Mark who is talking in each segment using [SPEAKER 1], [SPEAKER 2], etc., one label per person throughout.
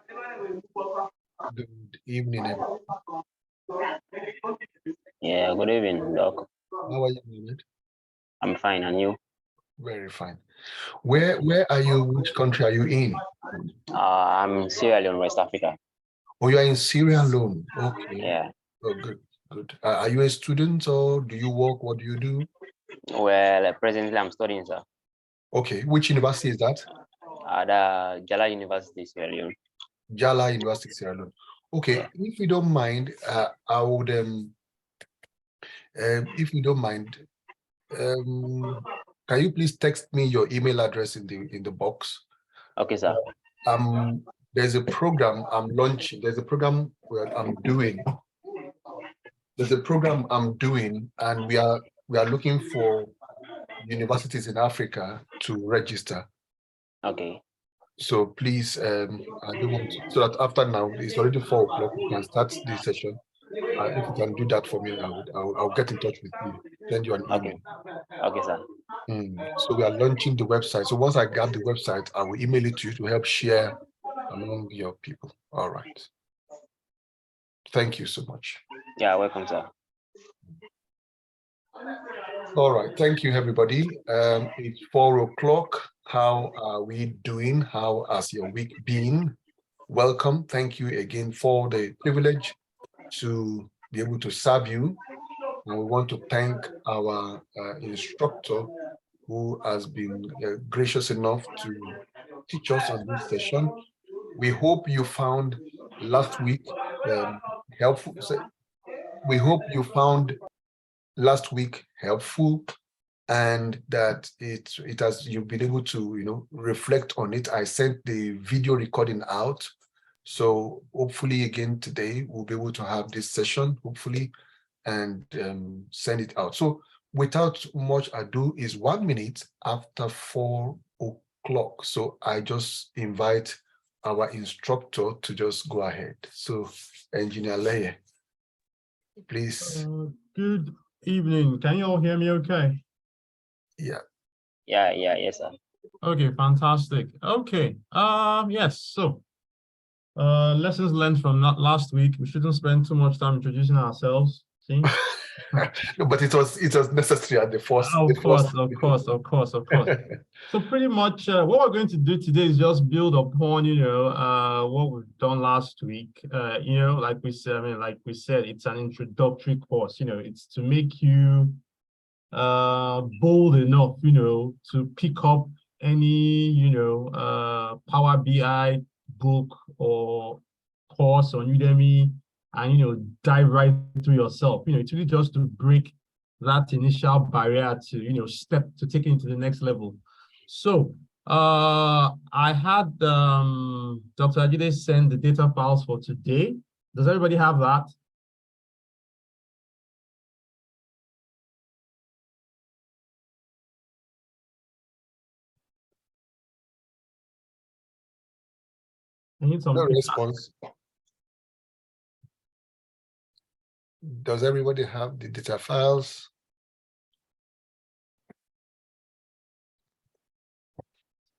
[SPEAKER 1] Good evening, everyone.
[SPEAKER 2] Yeah, good evening, Doc.
[SPEAKER 1] How are you, Mohammed?
[SPEAKER 2] I'm fine, and you?
[SPEAKER 1] Very fine. Where are you? Which country are you in?
[SPEAKER 2] I'm in Sierra Leone, West Africa.
[SPEAKER 1] Oh, you are in Sierra Leone. Okay.
[SPEAKER 2] Yeah.
[SPEAKER 1] Oh, good, good. Are you a student or do you work? What do you do?
[SPEAKER 2] Well, presently I'm studying, sir,
[SPEAKER 1] Okay. Which university is that?
[SPEAKER 2] at Jala University, Sierra Leone.
[SPEAKER 1] Jala University, Sierra Leone. Okay.
[SPEAKER 2] Yeah.
[SPEAKER 1] If you don't mind, I would if you don't mind, can you please text me your email address in the box?
[SPEAKER 2] Okay, sir.
[SPEAKER 1] There's a program I'm launching. There's a program where I'm doing. There's a program I'm doing, and we are looking for universities in Africa to register.
[SPEAKER 2] Okay.
[SPEAKER 1] So please, I don't want to, so that after now, it's already 4 o'clock, we can start the session. If you can do that for me, I'll get in touch with you, send you an email.
[SPEAKER 2] Okay, sir.
[SPEAKER 1] So we are launching the website. So once I got the website, I will email it to you to help share among your people. All right. Thank you so much.
[SPEAKER 2] Yeah, welcome, sir.
[SPEAKER 1] All right. Thank you, everybody. It's 4 o'clock. How are we doing? How has your week been? Welcome. Thank you again for the privilege to be able to serve you. And we want to thank our instructor who has been gracious enough to teach us on this session. We hope you found last week helpful. We hope you found last week helpful, and that it has, you've been able to reflect on it. I sent the video recording out, so hopefully again today we'll be able to have this session, hopefully, and send it out. So without much ado, is 1 minute after 4 o'clock. So I just invite our instructor to just go ahead. So Engineer Leye, please.
[SPEAKER 3] Good evening. Can you all hear me okay?
[SPEAKER 1] Yeah.
[SPEAKER 2] Yes, sir.
[SPEAKER 3] Okay, fantastic. Okay. Yes, so lessons learned from last week. We shouldn't spend too much time introducing ourselves. See?
[SPEAKER 1] No, but it was necessary at the first.
[SPEAKER 3] Of course. So pretty much what we're going to do today is just build upon, what we've done last week. Like we said, it's an introductory course. It's to make you bold enough, to pick up any, Power BI book or course on Udemy and, dive right through yourself. It's really just to break that initial barrier to, step to take it into the next level. So I had Dr. Ajide send the data files for today. Does everybody have that? I need some
[SPEAKER 1] response. Does everybody have the data files?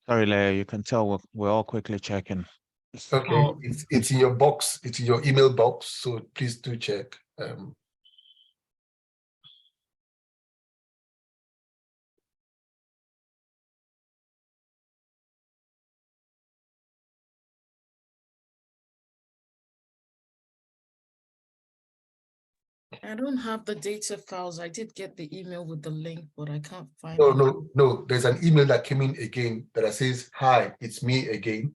[SPEAKER 4] Sorry, Leia, you can tell we're all quickly checking.
[SPEAKER 1] Okay, it's in your box, it's in your email box, so please do check.
[SPEAKER 5] I don't have the data files. I did get the email with the link, but I can't find
[SPEAKER 1] No,
[SPEAKER 5] it.
[SPEAKER 1] no. There's an email that came in again that says, "Hi, it's me again."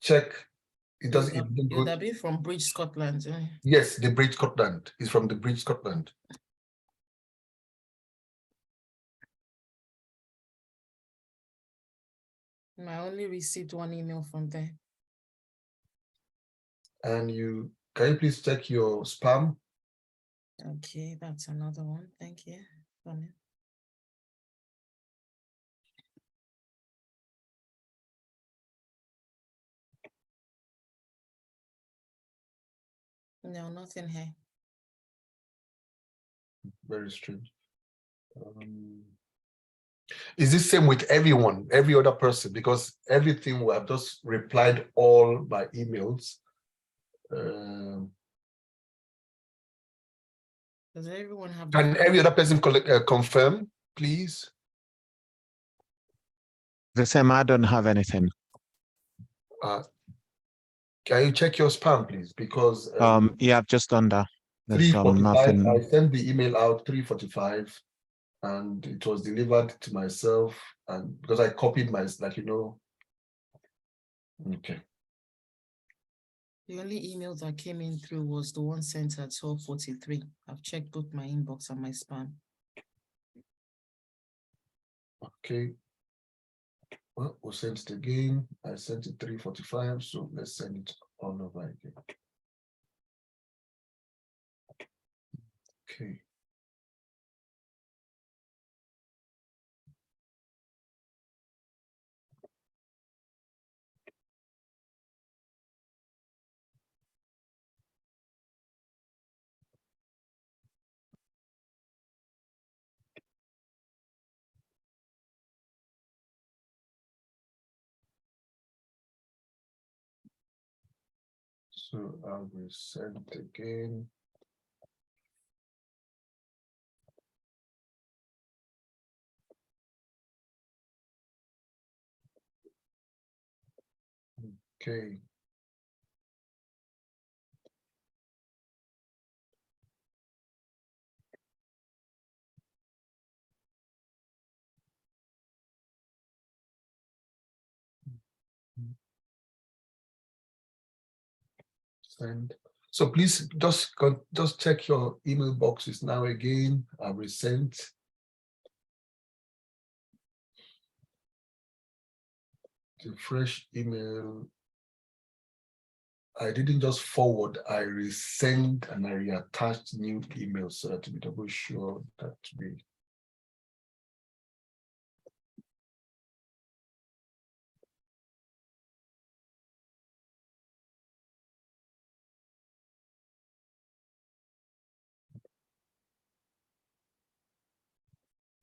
[SPEAKER 1] Check. It doesn't.
[SPEAKER 5] Would that be from Bridge Scotland?
[SPEAKER 1] Yes, the Bridge Scotland is from the Bridge Scotland.
[SPEAKER 5] I only received one email from there.
[SPEAKER 1] And can you please check your spam?
[SPEAKER 5] Okay, that's another one. Thank you. No, nothing here.
[SPEAKER 1] Very strange. Is this same with everyone, every other person? Because everything we have just replied all by emails.
[SPEAKER 5] Does everyone have
[SPEAKER 1] Can every other person confirm, please?
[SPEAKER 4] The same, I don't have anything.
[SPEAKER 1] Can you check your spam, please? Because
[SPEAKER 4] Yeah, I've just done that. There's
[SPEAKER 1] 3:45,
[SPEAKER 4] nothing.
[SPEAKER 1] I sent the email out 3:45, and it was delivered to myself, and because I copied my, like, okay.
[SPEAKER 5] The only email that came in through was the one sent at 12:43. I've checked both my inbox and my spam.
[SPEAKER 1] Okay. Well, we'll send it again. I sent it 3:45, so let's send it all over again. Okay. So I will send it again. Okay. Send. So please just check your email boxes now again. I will send the fresh email. I didn't just forward, I resend and I reattached new emails so that to be double sure that we.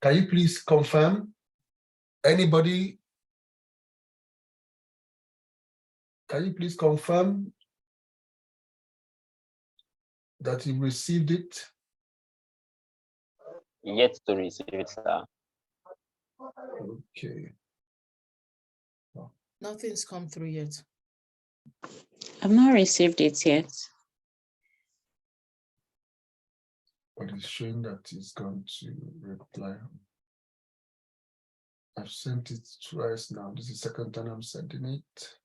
[SPEAKER 1] Can you please confirm? Anybody? Can you please confirm that you received it?
[SPEAKER 2] Yet to receive it, sir.
[SPEAKER 1] Okay.
[SPEAKER 5] Nothing's come through yet.
[SPEAKER 6] I've not received it yet.
[SPEAKER 1] But it's showing that it's going to reply. I've sent it twice now. This is the second time I'm sending it.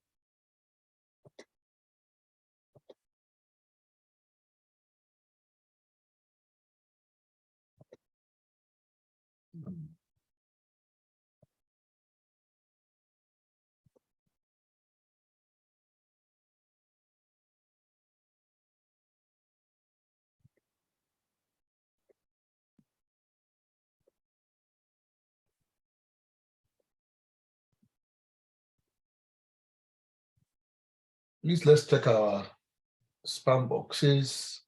[SPEAKER 1] Please, let's check our spam boxes.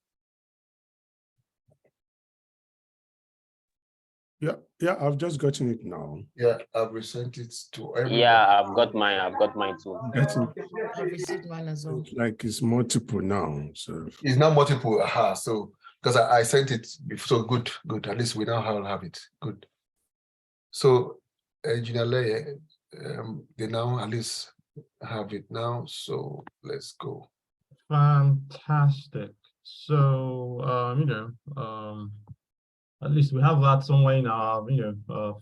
[SPEAKER 7] Yeah, I've just gotten it now.
[SPEAKER 1] Yeah, I've resent it to everyone.
[SPEAKER 2] Yeah, I've got mine too.
[SPEAKER 5] I've received mine as well.
[SPEAKER 7] Like it's multiple now. So
[SPEAKER 1] It's not multiple. Aha, so because I sent it before, so good. At least we now have it. Good. So, Engineer Leye, they now at least have it now. So let's go.
[SPEAKER 3] Fantastic. So, at least we have that somewhere in our,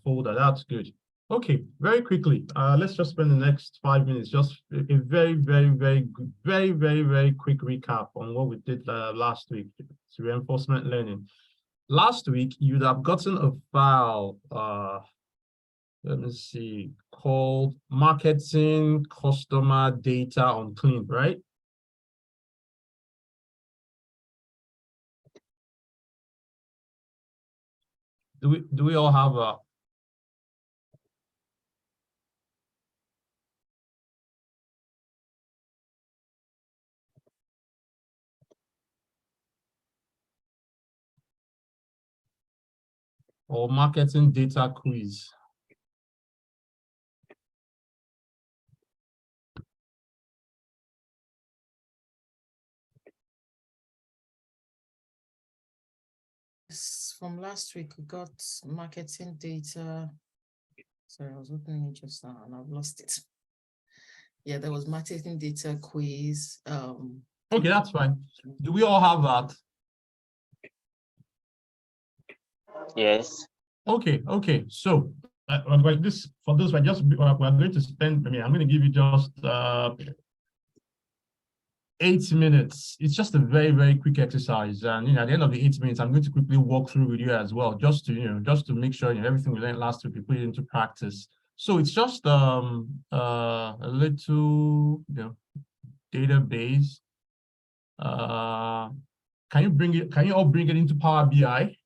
[SPEAKER 3] folder. That's good. Okay, very quickly, let's just spend the next 5 minutes, just a very, very, very good, very, very, very quick recap on what we did last week to reinforcement learning. Last week, you'd have gotten a file, let me see, called Marketing Customer Data Unclean, right? Do we all have a or marketing data quiz?
[SPEAKER 5] From last week, we got marketing data. Sorry, I was opening it just now and I've lost it. Yeah, there was marketing data quiz.
[SPEAKER 3] Okay, that's fine. Do we all have that?
[SPEAKER 2] Yes.
[SPEAKER 3] Okay, okay. So like this for those, we're going to spend. I mean, I'm going to give you just 8 minutes. It's just a very quick exercise, and at the end of the 8 minutes, I'm going to quickly walk through with you as well, just to make sure everything we learned last week we put it into practice. So it's just a little database. Can you all bring it into Power BI?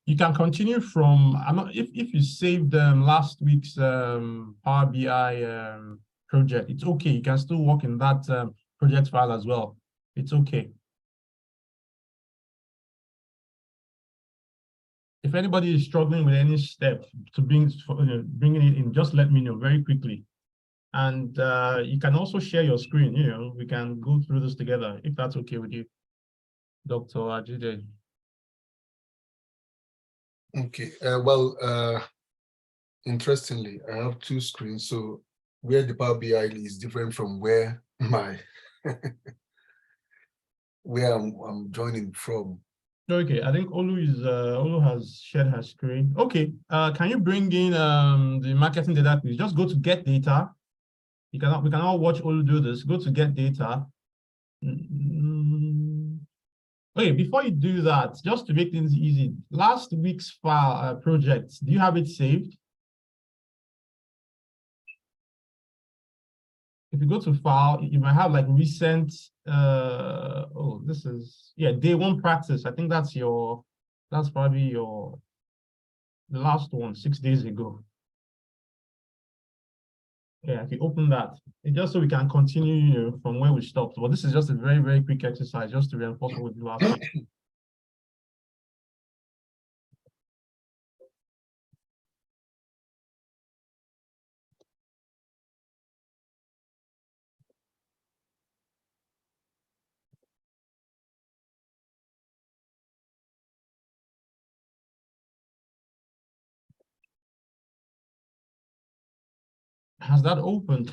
[SPEAKER 3] You can continue from, if you saved last week's Power BI project, it's okay. You can still work in that project file as well. It's okay. If anybody is struggling with any step to bringing it in, just let me know very quickly. And you can also share your screen. We can go through this together if that's okay with you, Dr. Ajide.
[SPEAKER 1] Okay. Interestingly, I have two screens. So where the Power BI is different from where where I'm joining from.
[SPEAKER 3] Okay, I think Olu has shared her screen. Okay, can you bring in the marketing data, please? Just go to get data. We can all watch Olu do this. Go to get data. Okay, before you do that, just to make things easy, last week's file project, do you have it saved? If you go to file, you might have like recent, this is, day one practice. I think that's probably the last one, 6 days ago. Yeah, if you open that, just so we can continue, from where we stopped. But this is just a very quick exercise, just to reinforce what we did last week. Has that opened?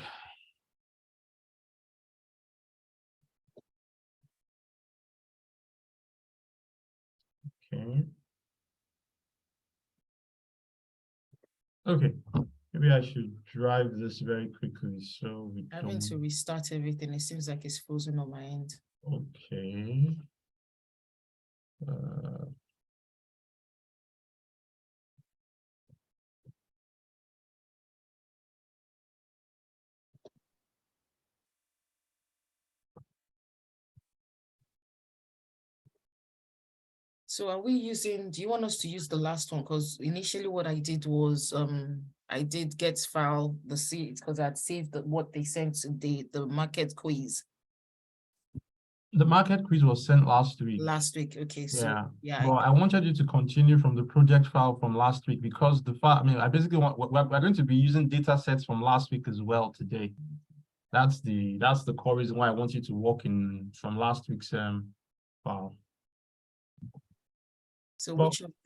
[SPEAKER 3] Okay. Okay. Maybe I should drive this very quickly so we
[SPEAKER 5] Having to restart everything. It seems like it's frozen on my end.
[SPEAKER 3] Okay.
[SPEAKER 5] So are we using, do you want us to use the last one? Because initially what I did was I did get file the seeds because I'd saved what they sent to the market quiz.
[SPEAKER 3] The market quiz was sent last week.
[SPEAKER 5] Last week, okay. So yeah.
[SPEAKER 3] Well, I wanted you to continue from the project file from last week because the file, I basically we're going to be using data sets from last week as well today. That's the core reason why I want you to walk in from last week's file.
[SPEAKER 5] So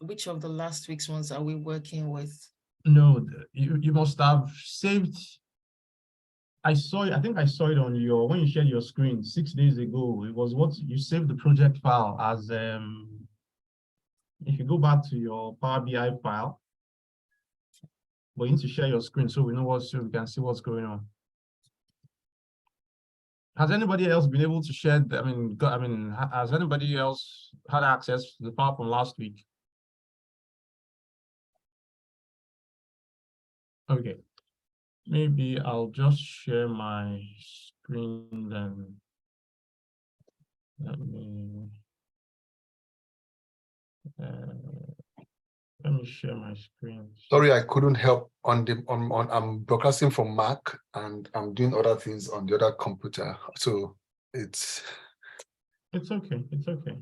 [SPEAKER 5] which of the last week's ones are we working with?
[SPEAKER 3] No, you must have saved. I think I saw it on when you shared your screen 6 days ago. It was what you saved the project file as. If you go back to your Power BI file, we need to share your screen so we know so we can see what's going on. Has anybody else been able to share? Has anybody else had access to the file from last week? Okay, maybe I'll just share my screen then. Let me share my screen.
[SPEAKER 1] Sorry, I couldn't help I'm broadcasting from Mac and I'm doing other things on the other computer. So it's
[SPEAKER 3] okay. It's okay.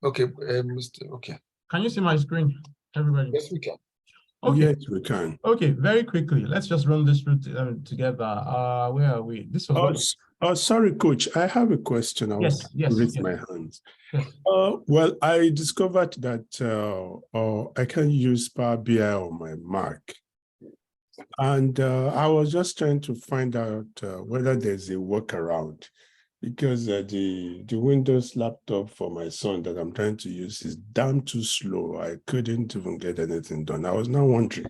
[SPEAKER 1] Okay, okay.
[SPEAKER 3] Can you see my screen, everybody?
[SPEAKER 1] Yes, we can.
[SPEAKER 3] Okay.
[SPEAKER 7] Yes, we can.
[SPEAKER 3] Okay, very quickly. Let's just run this through together. Where are we? This was
[SPEAKER 7] Oh, sorry, Coach. I have a question. I was
[SPEAKER 3] Yes,
[SPEAKER 7] raise
[SPEAKER 3] yes.
[SPEAKER 7] my hands.
[SPEAKER 3] Yes.
[SPEAKER 7] Well, I discovered that I can use Power BI on my Mac. And I was just trying to find out whether there's a workaround, because the Windows laptop for my son that I'm trying to use is damn too slow. I couldn't even get anything done. I was now wondering,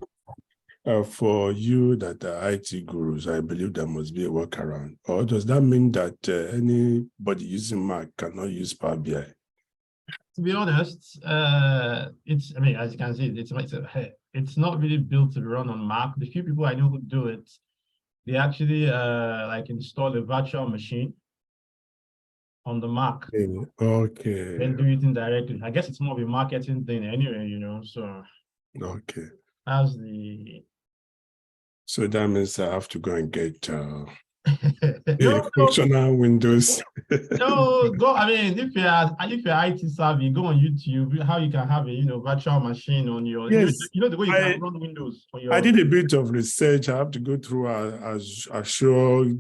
[SPEAKER 7] for you that are IT gurus, I believe there must be a workaround. Or does that mean that anybody using Mac cannot use Power BI?
[SPEAKER 3] To be honest, I mean, as you can see, it's not really built to run on Mac. The few people I know who do it, they actually like install a virtual machine on the Mac,
[SPEAKER 7] Okay.
[SPEAKER 3] then do it indirectly. I guess it's more of a marketing thing anyway, you know, so
[SPEAKER 7] Okay.
[SPEAKER 3] as the
[SPEAKER 7] So that means I have to go and get
[SPEAKER 3] no,
[SPEAKER 7] a functional Windows.
[SPEAKER 3] go. I mean, if you're IT savvy, go on YouTube. How you can have a virtual machine on your
[SPEAKER 7] Yes,
[SPEAKER 3] you know the way you can run Windows on your.
[SPEAKER 7] I did a bit of research. I have to go through Azure,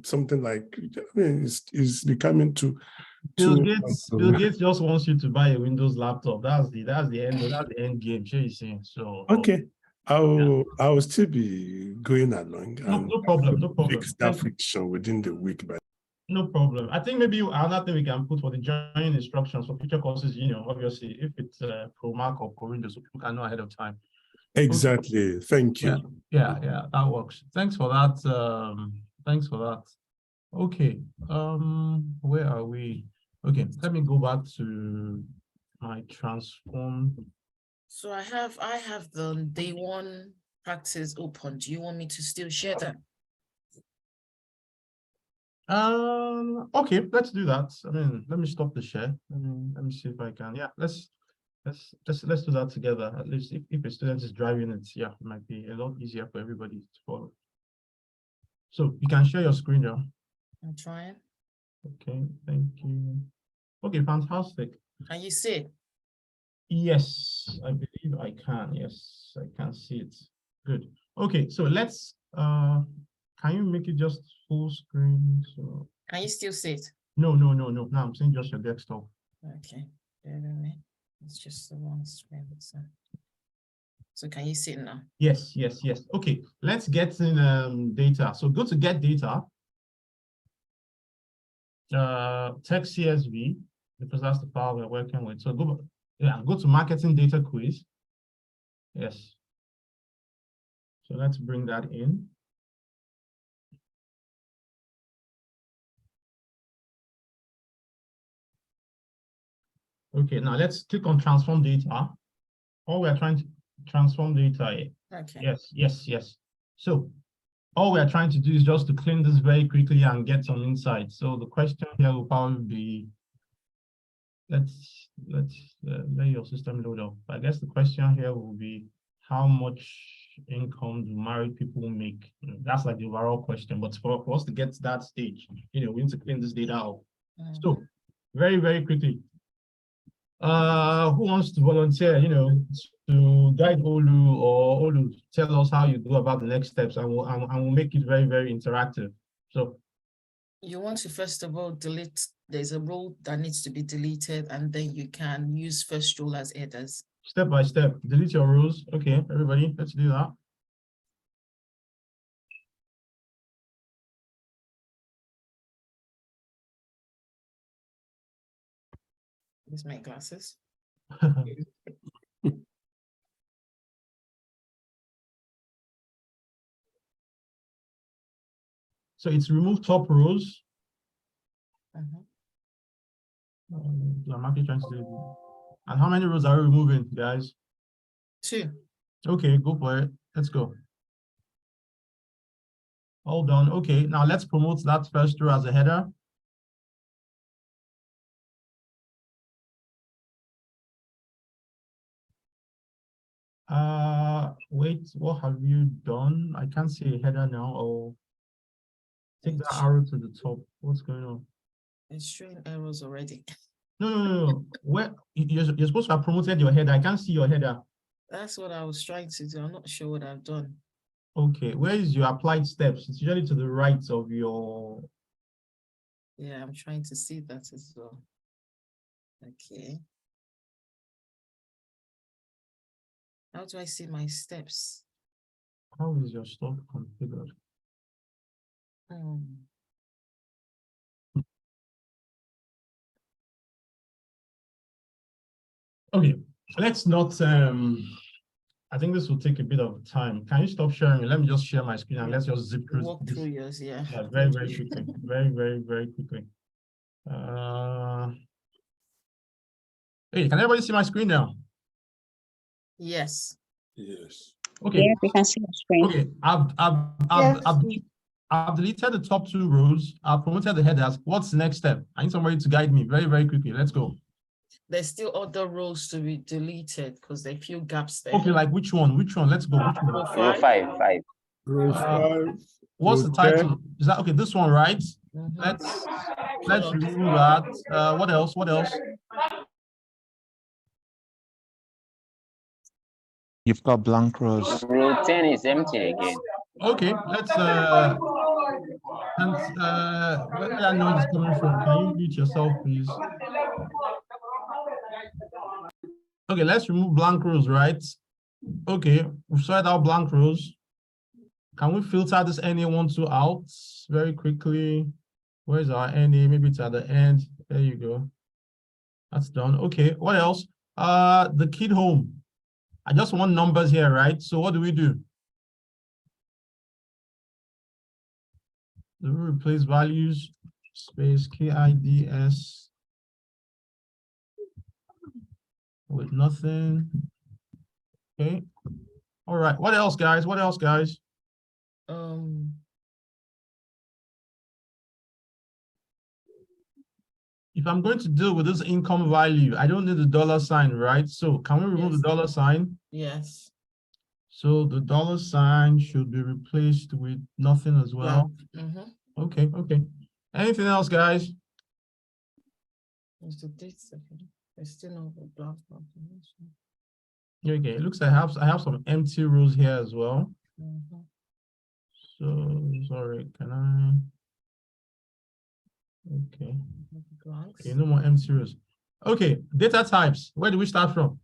[SPEAKER 7] something like. I mean, it's becoming too.
[SPEAKER 3] Bill Gates just wants you to buy a Windows laptop. That's the end game. Sure, you saying so.
[SPEAKER 7] Okay, I will still be going along and
[SPEAKER 3] No problem.
[SPEAKER 7] fix that friction within the week. But
[SPEAKER 3] no problem. I think maybe another thing we can put for the joining instructions for future courses, obviously if it's Pro Mac or Pro Windows, so people can know ahead of time.
[SPEAKER 7] exactly. Okay. Thank you.
[SPEAKER 3] Yeah, that works. Thanks for that. Thanks for that. Okay. Where are we? Okay, let me go back to my transform.
[SPEAKER 5] So I have the day one practice open. Do you want me to still share that?
[SPEAKER 3] Okay, let's do that. I mean, let me stop the share. Let me see if I can. Yeah, let's do that together. At least if a student is driving it, yeah, it might be a lot easier for everybody to follow. So you can share your screen now.
[SPEAKER 5] I'm trying.
[SPEAKER 3] Okay, thank you. Okay, fantastic.
[SPEAKER 5] Can you see it?
[SPEAKER 3] Yes, I believe I can. Yes, I can see it. Good. Okay, so let's can you make it just full screen? So
[SPEAKER 5] Can you still see it?
[SPEAKER 3] no. No, I'm saying just your desktop.
[SPEAKER 5] Okay, bear with me. It's just the wrong screen. So can you see it now?
[SPEAKER 3] Yes. Okay, let's get in data. So go to get data. Text CSV, because that's the file we're working with. So go to marketing data quiz. Yes. So let's bring that in. Okay, now let's click on transform data. All we're trying to transform data.
[SPEAKER 5] Okay.
[SPEAKER 3] Yes. So all we're trying to do is just to clean this very quickly and get some insight. So the question here will probably be, let's let your system load up. I guess the question here will be, how much income do married people make? That's like the overall question, but for us to get to that stage, we need to clean this data up. So very, very quickly, who wants to volunteer, to guide Olu, or Olu, tell us how you go about the next steps, and we'll make it very, very interactive. So
[SPEAKER 5] you want to first of all delete, there's a role that needs to be deleted, and then you can use first role as headers.
[SPEAKER 3] Step by step, delete your rows. Okay, everybody, let's do that.
[SPEAKER 5] Use my glasses.
[SPEAKER 3] So it's remove top rows.
[SPEAKER 5] Mm-hmm.
[SPEAKER 3] I'm actually trying to do it. And how many rows are we removing, guys?
[SPEAKER 5] 2.
[SPEAKER 3] Okay, go for it. Let's go. All done. Okay, now let's promote that first row as a header. Wait, what have you done? I can't see a header now. Oh, take that arrow to the top. What's going on?
[SPEAKER 5] It's showing errors already.
[SPEAKER 3] No. Where you're supposed to have promoted your header. I can't see your header.
[SPEAKER 5] That's what I was trying to do. I'm not sure what I've done.
[SPEAKER 3] Okay, where is your applied steps? It's usually to the right of your
[SPEAKER 5] Yeah, I'm trying to see that as well. Okay. How do I see my steps?
[SPEAKER 3] How is your stuff configured?
[SPEAKER 5] Hmm.
[SPEAKER 3] Okay, let's not, I think this will take a bit of time. Can you stop sharing? Let me just share my screen and let's just zip through
[SPEAKER 5] Walk
[SPEAKER 3] this.
[SPEAKER 5] through yours, yeah.
[SPEAKER 3] Yeah, very, very quickly. Very, very, very quickly. Hey, can everybody see my screen now?
[SPEAKER 5] Yes.
[SPEAKER 7] Yes.
[SPEAKER 3] Okay.
[SPEAKER 6] Yeah, we can see the screen.
[SPEAKER 3] Okay, I've deleted the top two rows. I've promoted the headers. What's the next step? I need somebody to guide me very, very quickly. Let's go.
[SPEAKER 5] There's still other rows to be deleted because there are few gaps there.
[SPEAKER 3] Okay, like which one? Which one? Let's go. Which one?
[SPEAKER 5] Row
[SPEAKER 2] Row 5, 5.
[SPEAKER 7] Row 5.
[SPEAKER 3] What's the
[SPEAKER 7] row 10.
[SPEAKER 3] title? Is that okay? This one, right?
[SPEAKER 5] Mhm.
[SPEAKER 3] Let's
[SPEAKER 5] Hold on.
[SPEAKER 3] remove that. What else? What else?
[SPEAKER 4] You've got blank rows.
[SPEAKER 2] Row 10 is empty again.
[SPEAKER 3] Okay, let's where that noise is coming from? Can you mute yourself, please? Okay, let's remove blank rows, right? Okay, we've sorted out blank rows. Can we filter this NA12 out very quickly? Where's our NA? Maybe it's at the end. There you go. That's done. Okay, what else? The kid home. I just want numbers here, right? So what do? Do we replace values, space KIDS with nothing? Okay. All right. What else, guys? What else, guys? If I'm going to deal with this income value, I don't need the dollar sign, right? So can we remove
[SPEAKER 5] Yes.
[SPEAKER 3] the dollar sign?
[SPEAKER 5] Yes.
[SPEAKER 3] So the dollar sign should be replaced with nothing as well.
[SPEAKER 5] Mhm.
[SPEAKER 3] Okay, okay. Anything else, guys?
[SPEAKER 5] It's the date second. There's still no blank confirmation.
[SPEAKER 3] Okay, it looks like I have some empty rows here as well.
[SPEAKER 5] Mhm.
[SPEAKER 3] So sorry, can I? Okay.
[SPEAKER 5] Blanks.
[SPEAKER 3] Okay, no more empty rows. Okay, data types. Where do we start from?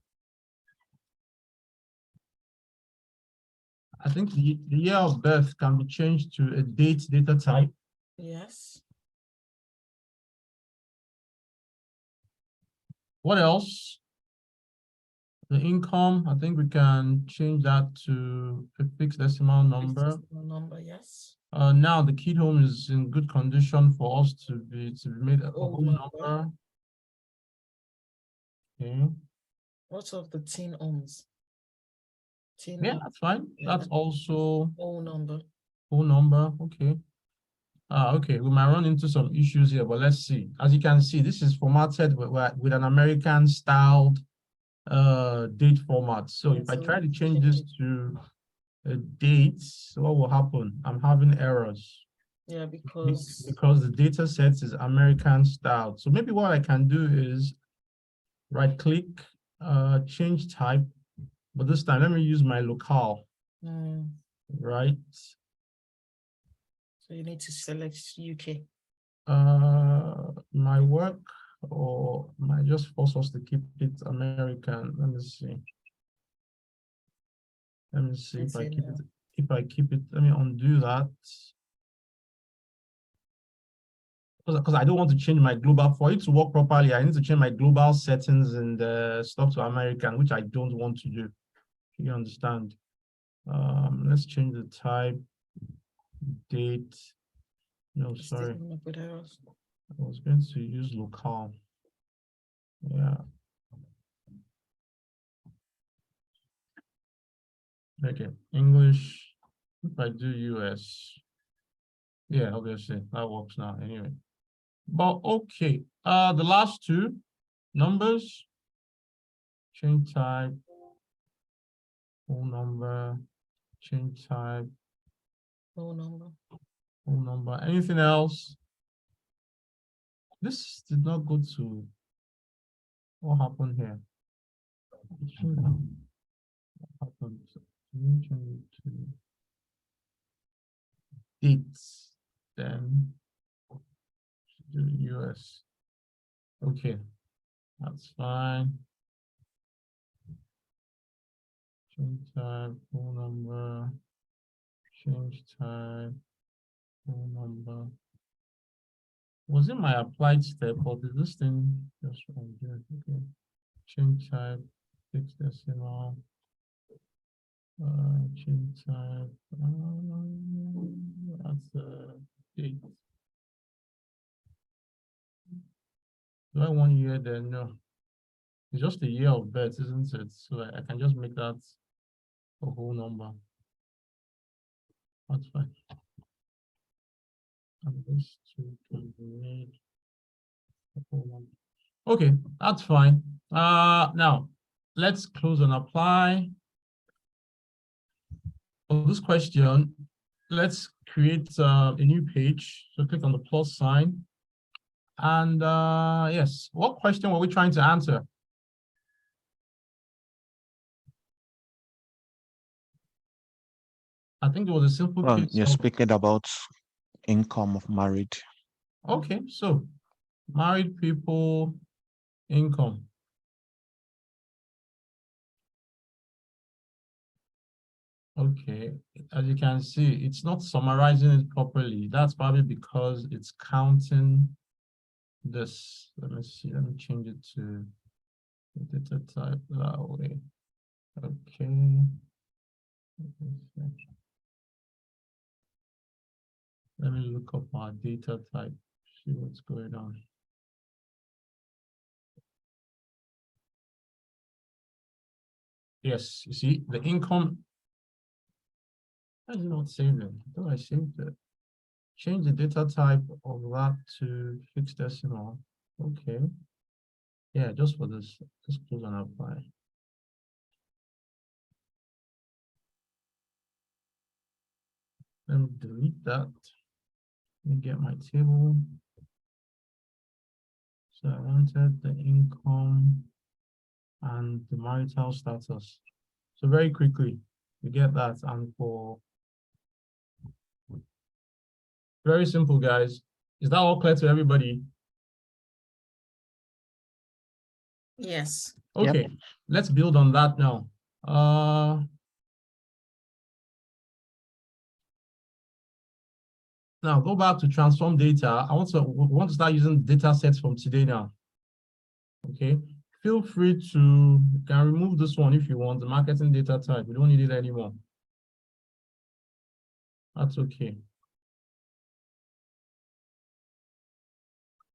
[SPEAKER 3] I think the year of birth can be changed to a date data type.
[SPEAKER 5] Yes.
[SPEAKER 3] What else? The income, I think we can change that to a fixed decimal number.
[SPEAKER 5] Number, yes.
[SPEAKER 3] Now the key home is in good condition for us to be made a whole number. Okay.
[SPEAKER 5] What of the teen ohms?
[SPEAKER 3] Yeah, that's fine.
[SPEAKER 5] Yeah,
[SPEAKER 3] That's also
[SPEAKER 5] whole number.
[SPEAKER 3] whole number. Okay. Okay, we might run into some issues here, but let's see. As you can see, this is formatted with an American styled date format. So if I try to change this to a date, what will happen? I'm having errors.
[SPEAKER 5] Yeah, because
[SPEAKER 3] the data set is American styled. So maybe what I can do is right click, change type, but this time let me use my locale, right?
[SPEAKER 5] So you need to select UK.
[SPEAKER 3] My work, or might just force us to keep it American. Let me see. Let me see if I keep it. If I keep it, let me undo that. Because I don't want to change my global. For it to work properly, I need to change my global settings and stuff to American, which I don't want to do. You understand? Let's change the type, date. No, sorry. I was going to use locale. Yeah. Okay, English. If I do US. Yeah, obviously that works now anyway. But okay, the last two numbers, change type, whole number, change type,
[SPEAKER 5] Whole number.
[SPEAKER 3] whole number. Anything else? This did not go to. What happened here? What happened? Change it to dates. Then to the US. Okay, that's fine. Change type, phone number, change type, phone number. Was it my applied step or did this thing just run here? Okay. Change type, fixed decimal, change type, that's the date. Do I want year there? No. It's just the year of birth, isn't it? So I can just make that a whole number. That's fine. And this two can be made a whole number. Okay, that's fine. Now let's close and apply. For this question, let's create a new page. So click on the plus sign. And yes, what question were we trying to answer? I think it was a simple
[SPEAKER 4] Well,
[SPEAKER 3] case.
[SPEAKER 4] you're speaking about income of married.
[SPEAKER 3] Okay, so married people, income. Okay, as you can see, it's not summarizing it properly. That's probably because it's counting this. Let me see, let me change it to data type that way. Okay. Let me look up our data type, see what's going on. Yes, you see, the income. I did not save it. I thought I saved it. Change the data type of that to fixed decimal. Okay. Yeah, just for this, just close and apply. Let me delete that. Let me get my table. So I wanted the income and the marital status. So very quickly, we get that. And for very simple, guys. Is that all clear to everybody?
[SPEAKER 5] Yes.
[SPEAKER 3] Okay, let's build on that now. Now go back to transform data. We want to start using data sets from today now. Okay, feel free to, you can remove this one if you want, the marketing data type. We don't need it anymore. That's okay.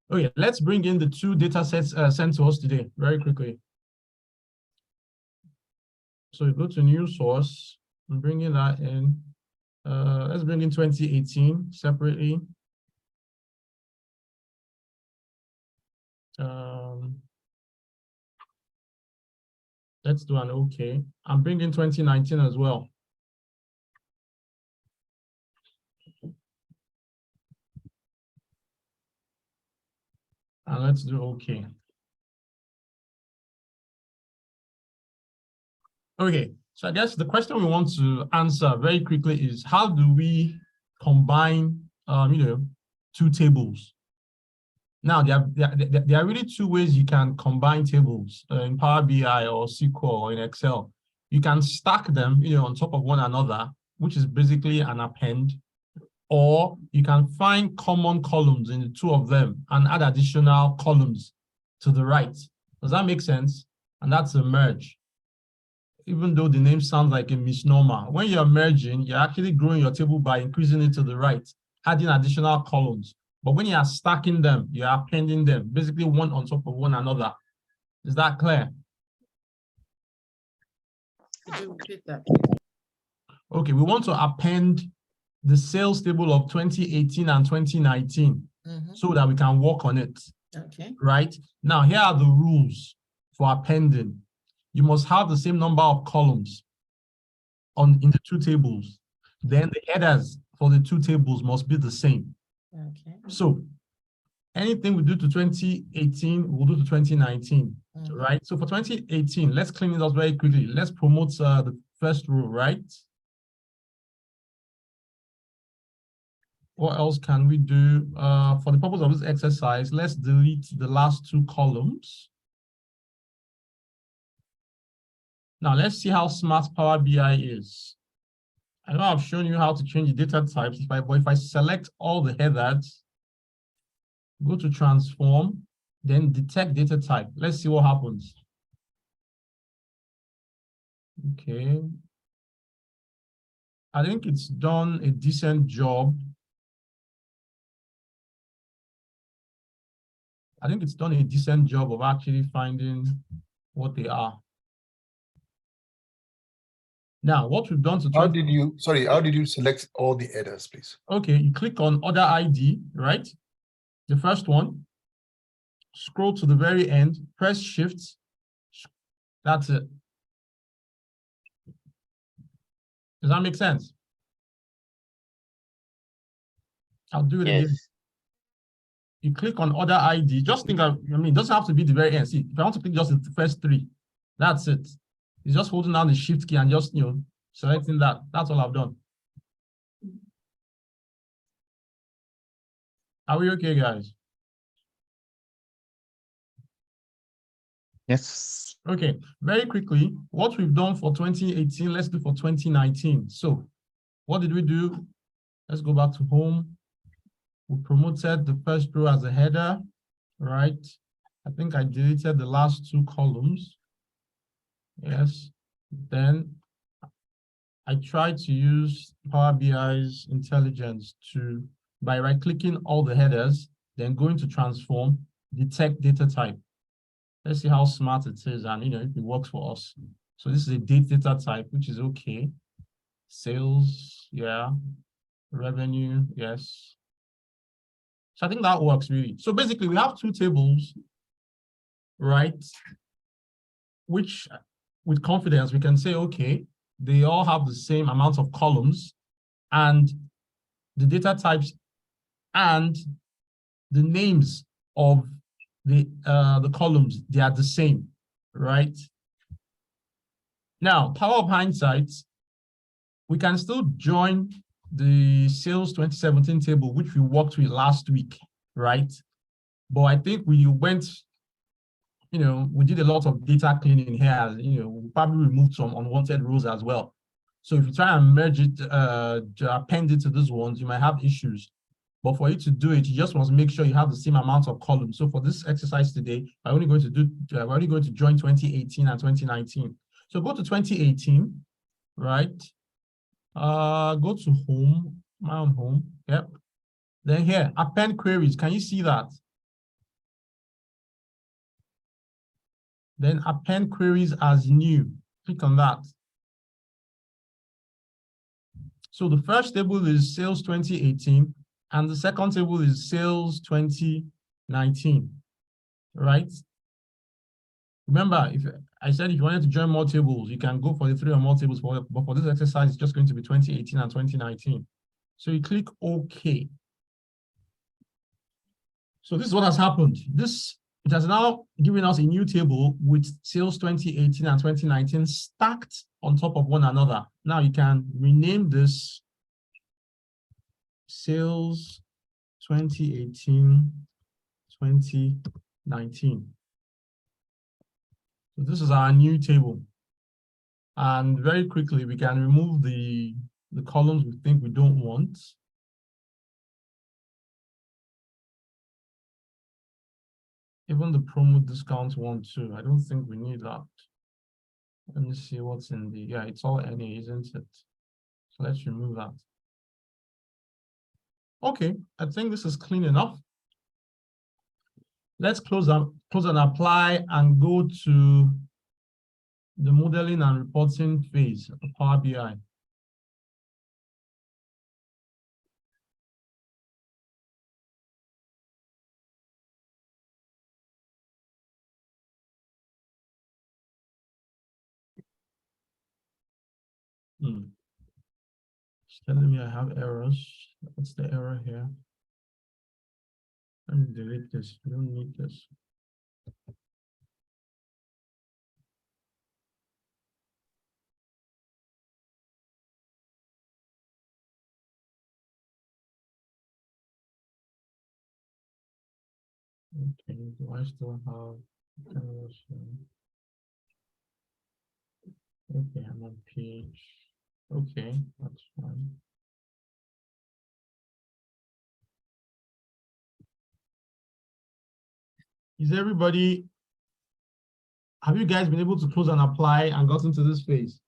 [SPEAKER 3] Okay, let's bring in the two data sets sent to us today very quickly. So you go to new source and bringing that in. Let's bring in 2018 separately. Let's do an okay. I'm bringing 2019 as well. And let's do okay. Okay, so I guess the question we want to answer very quickly is how do we combine, two tables? Now, there are really two ways you can combine tables in Power BI or SQL or in Excel. You can stack them, on top of one another, which is basically an append, or you can find common columns in the two of them and add additional columns to the right. Does that make sense? And that's a merge. Even though the name sounds like a misnomer, when you're merging, you're actually growing your table by increasing it to the right, adding additional columns. But when you are stacking them, you are appending them, basically one on top of one another. Is that clear?
[SPEAKER 5] Could you repeat that, please?
[SPEAKER 3] Okay, we want to append the sales table of 2018 and 2019 so that we can work on it.
[SPEAKER 5] Okay.
[SPEAKER 3] Right? Now, here are the rules for appending. You must have the same number of columns in the two tables. Then the headers for the two tables must be the same.
[SPEAKER 5] Okay.
[SPEAKER 3] So anything we do to 2018, we'll do to 2019, right? So for 2018, let's clean it up very quickly. Let's promote the first row, right? What else can we do? For the purpose of this exercise, let's delete the last two columns. Now let's see how smart Power BI is. I know I've shown you how to change the data types, but if I select all the headers, go to transform, then detect data type. Let's see what happens. Okay. I think it's done a decent job. I think it's done a decent job of actually finding what they are. Now, what we've done to
[SPEAKER 1] How did you select all the headers, please?
[SPEAKER 3] okay, you click on Other ID, right? The first one, scroll to the very end, press Shift. That's it. Does that make sense? I'll do it again.
[SPEAKER 2] Yes.
[SPEAKER 3] You click on Other ID. Just think of, I mean, it doesn't have to be the very end. See, if I want to click just the first three, that's it. It's just holding down the Shift key and just, selecting that. That's all I've done. Are we okay, guys?
[SPEAKER 4] Yes.
[SPEAKER 3] Okay, very quickly, what we've done for 2018, let's do for 2019. So what did we do? Let's go back to home. We promoted the first row as a header, right? I think I deleted the last two columns. Yes. Then I tried to use Power BI's intelligence by right-clicking all the headers, then going to transform, detect data type. Let's see how smart it is and if it works for us. So this is a data type, which is okay. Sales, yeah. Revenue, yes. So I think that works really. So basically we have two tables, right? Which with confidence we can say, okay, they all have the same amount of columns and the data types and the names of the columns, they are the same, right? Now, power of hindsight, we can still join the sales 2017 table, which we worked with last week, right? But I think we went, we did a lot of data cleaning here, we probably removed some unwanted rows as well. So if you try and merge it, append it to these ones, you might have issues. But for you to do it, you just want to make sure you have the same amount of columns. So for this exercise today, we're only going to join 2018 and 2019. So go to 2018, right? Go to home, my own home. Yep. Then here, append queries. Can you see that? Then append queries as new. Click on that. So the first table is sales 2018, and the second table is sales 2019, right? Remember, if I said if you wanted to join more tables, you can go for the 3 or more tables, but for this exercise, it's just going to be 2018 and 2019. So you click OK. So this is what has happened. It has now given us a new table with sales 2018 and 2019 stacked on top of one another. Now you can rename this sales 2018, 2019. So this is our new table. And very quickly, we can remove the columns we think we don't want. Even the promo discount one too. I don't think we need that. Let me see what's in the, yeah, it's all NA, isn't it? So let's remove that. Okay, I think this is clean enough. Let's close and apply and go to the modeling and reporting phase of Power BI. It's telling me I have errors. What's the error here? Let me delete this. We don't need this. Okay, do I still have? Okay, I'm on page. Okay, that's fine. Is everybody, have you guys been able to close and apply and got into this phase?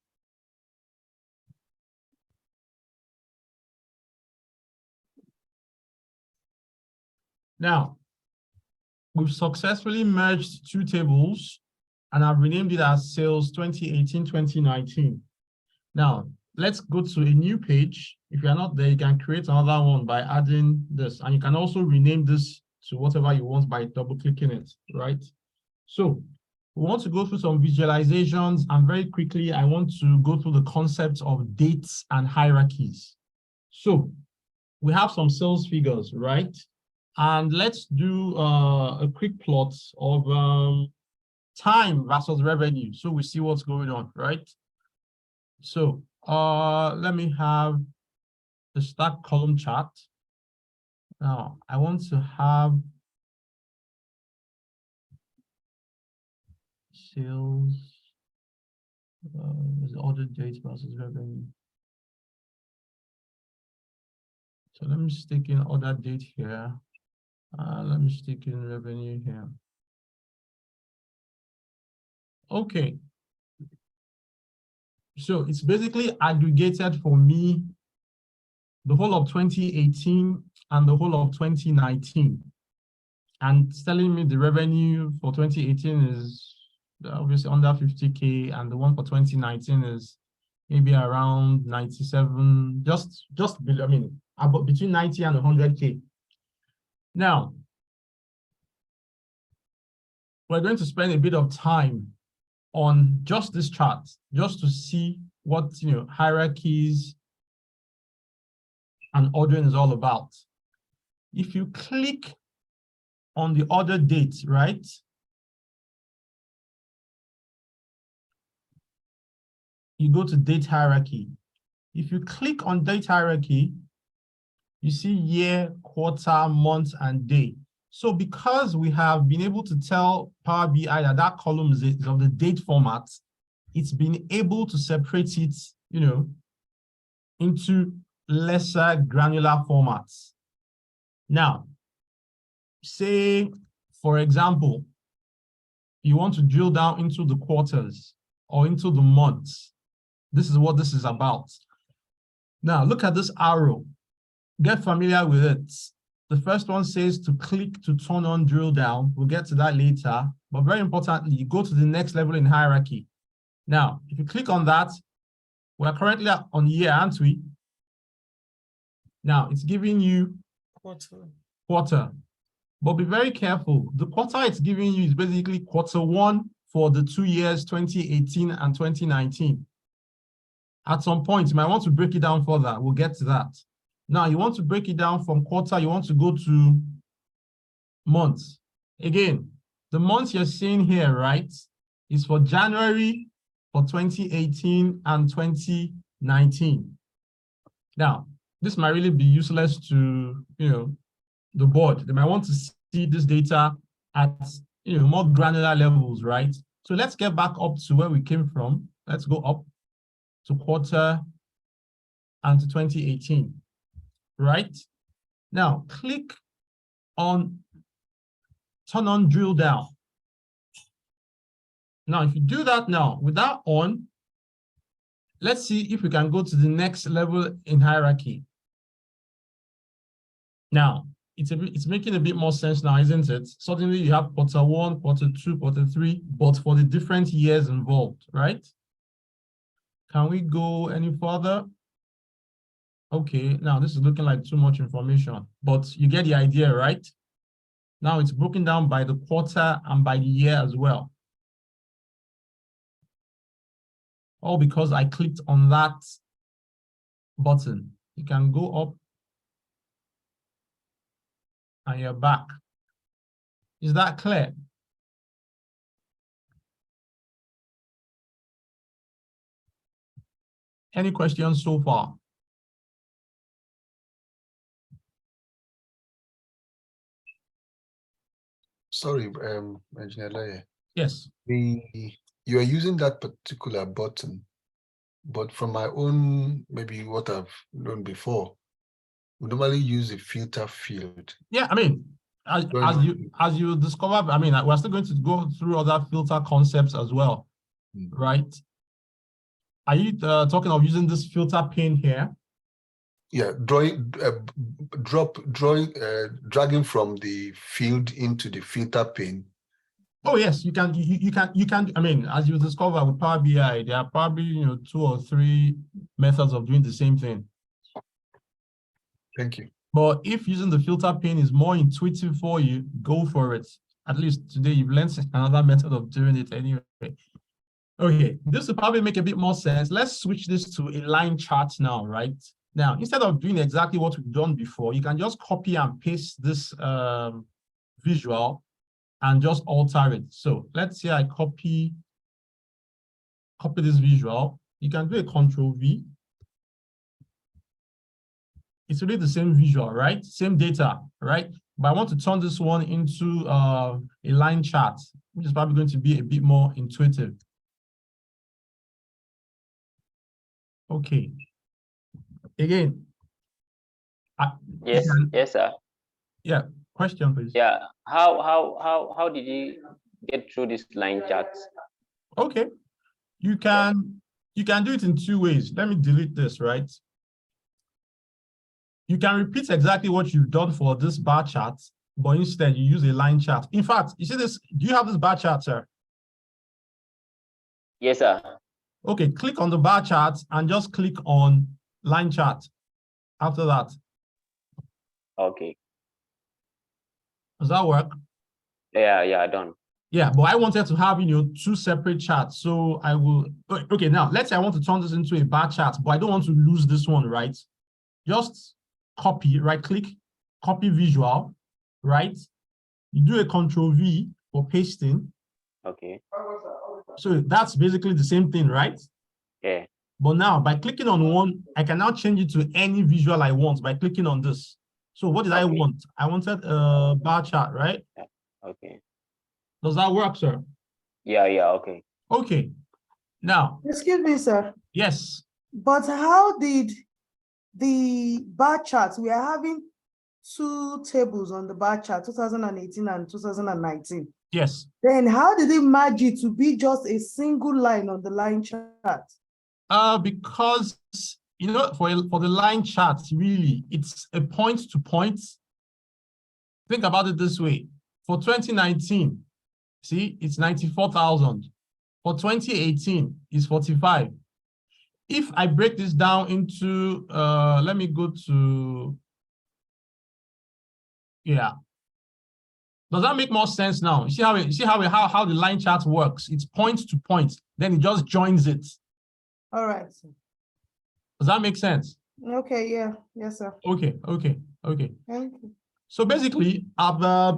[SPEAKER 3] Now, we've successfully merged two tables and I've renamed it as sales 2018-2019. Now, let's go to a new page. If you're not there, you can create another one by adding this, and you can also rename this to whatever you want by double-clicking it, right? So we want to go through some visualizations, and very quickly, I want to go through the concepts of dates and hierarchies. So we have some sales figures, right? And let's do a quick plot of time versus revenue. So we see what's going on, right? So let me have the stack column chart. Now I want to have sales, order date versus revenue. So let me stick in order date here. Let me stick in revenue here. Okay. So it's basically aggregated for me the whole of 2018 and the whole of 2019. And it's telling me the revenue for 2018 is obviously under 50K, and the one for 2019 is maybe around 97, just below, I mean, about between 90 and 100K. Now, we're going to spend a bit of time on just this chart, just to see what, hierarchies and ordering is all about. If you click on the order date, right? You go to date hierarchy. If you click on date hierarchy, you see year, quarter, month, and day. So because we have been able to tell Power BI that that column is of the date format, it's been able to separate it, into lesser granular formats. Now, say, for example, you want to drill down into the quarters or into the months. This is what this is about. Now, look at this arrow. Get familiar with it. The first one says to click to turn on drill down. We'll get to that later. But very importantly, you go to the next level in hierarchy. Now, if you click on that, we're currently on year, aren't we? Now, it's giving you quarter. But be very careful. The quarter it's giving you is basically Q1 for the 2 years, 2018 and 2019. At some point, you might want to break it down further. We'll get to that. Now, you want to break it down from quarter, you want to go to months. Again, the months you're seeing here, right, is for January for 2018 and 2019. Now, this might really be useless to, the board. They might want to see this data at, more granular levels, right? So let's get back up to where we came from. Let's go up to quarter and to 2018, right? Now, click on turn on drill down. Now, if you do that now, with that on, let's see if we can go to the next level in hierarchy. Now, it's making a bit more sense now, isn't it? Suddenly you have Q1, Q2, Q3, but for the different years involved, right? Can we go any further? Okay, now this is looking like too much information, but you get the idea, right? Now it's broken down by the quarter and by the year as well. All because I clicked on that button. You can go up and you're back. Is that clear? Any questions so far?
[SPEAKER 1] Sorry, Engineer Laye.
[SPEAKER 3] Yes.
[SPEAKER 1] You are using that particular button, but from my own, maybe what I've known before, we normally use a filter field.
[SPEAKER 3] Yeah, I mean, as you discover, I mean, we're still going to go through other filter concepts as well, right? Are you talking of using this filter pane here?
[SPEAKER 1] Yeah, dragging from the field into the filter pane.
[SPEAKER 3] Oh yes, you can. You can. I mean, as you discover with Power BI, there are probably 2 or 3 methods of doing the same thing.
[SPEAKER 1] Thank you.
[SPEAKER 3] But if using the filter pane is more intuitive for you, go for it. At least today you've learned another method of doing it anyway. Okay, this will probably make a bit more sense. Let's switch this to a line chart now, right? Now, instead of doing exactly what we've done before, you can just copy and paste this visual and just alter it. So let's say I copy this visual. You can do a Control V. It's really the same visual, right? Same data, right? But I want to turn this one into a line chart, which is probably going to be a bit more intuitive. Okay. Again.
[SPEAKER 2] Yes, yes, sir.
[SPEAKER 3] Yeah. Question, please.
[SPEAKER 2] Yeah. How did you get through this line charts?
[SPEAKER 3] Okay. You can do it in 2 ways. Let me delete this, right? You can repeat exactly what you've done for this bar chart, but instead you use a line chart. In fact, you see this, do you have this bar chart, sir?
[SPEAKER 2] Yes, sir.
[SPEAKER 3] Okay, click on the bar chart and just click on line chart after that.
[SPEAKER 2] Okay.
[SPEAKER 3] Does that work?
[SPEAKER 2] Yeah, done.
[SPEAKER 3] Yeah, but I wanted to have 2 separate charts. So I will, okay, now let's say I want to turn this into a bar chart, but I don't want to lose this one, right? Just copy, right click, copy visual, right? You do a Control V for pasting.
[SPEAKER 2] Okay.
[SPEAKER 3] So that's basically the same thing, right?
[SPEAKER 2] Yeah.
[SPEAKER 3] But now by clicking on one, I can now change it to any visual I want by clicking on this. So what did I want? I wanted a bar chart, right?
[SPEAKER 2] Okay.
[SPEAKER 3] Does that work, sir?
[SPEAKER 2] Yeah, okay.
[SPEAKER 3] Okay. Now.
[SPEAKER 8] Excuse me, sir.
[SPEAKER 3] Yes.
[SPEAKER 8] But how did the bar charts, we are having 2 tables on the bar chart, 2018 and 2019.
[SPEAKER 3] Yes.
[SPEAKER 8] Then how did it merge it to be just a single line on the line chart?
[SPEAKER 3] Because for the line charts, really, it's a point to point. Think about it this way. For 2019, see, it's 94,000. For 2018, it's 45. If I break this down into, let me go to, yeah. Does that make more sense now? You see how the line chart works? It's point to point, then it just joins it.
[SPEAKER 8] All right.
[SPEAKER 3] Does that make sense?
[SPEAKER 8] Okay, yeah. Yes, sir.
[SPEAKER 3] Okay.
[SPEAKER 8] Thank you.
[SPEAKER 3] So basically, I've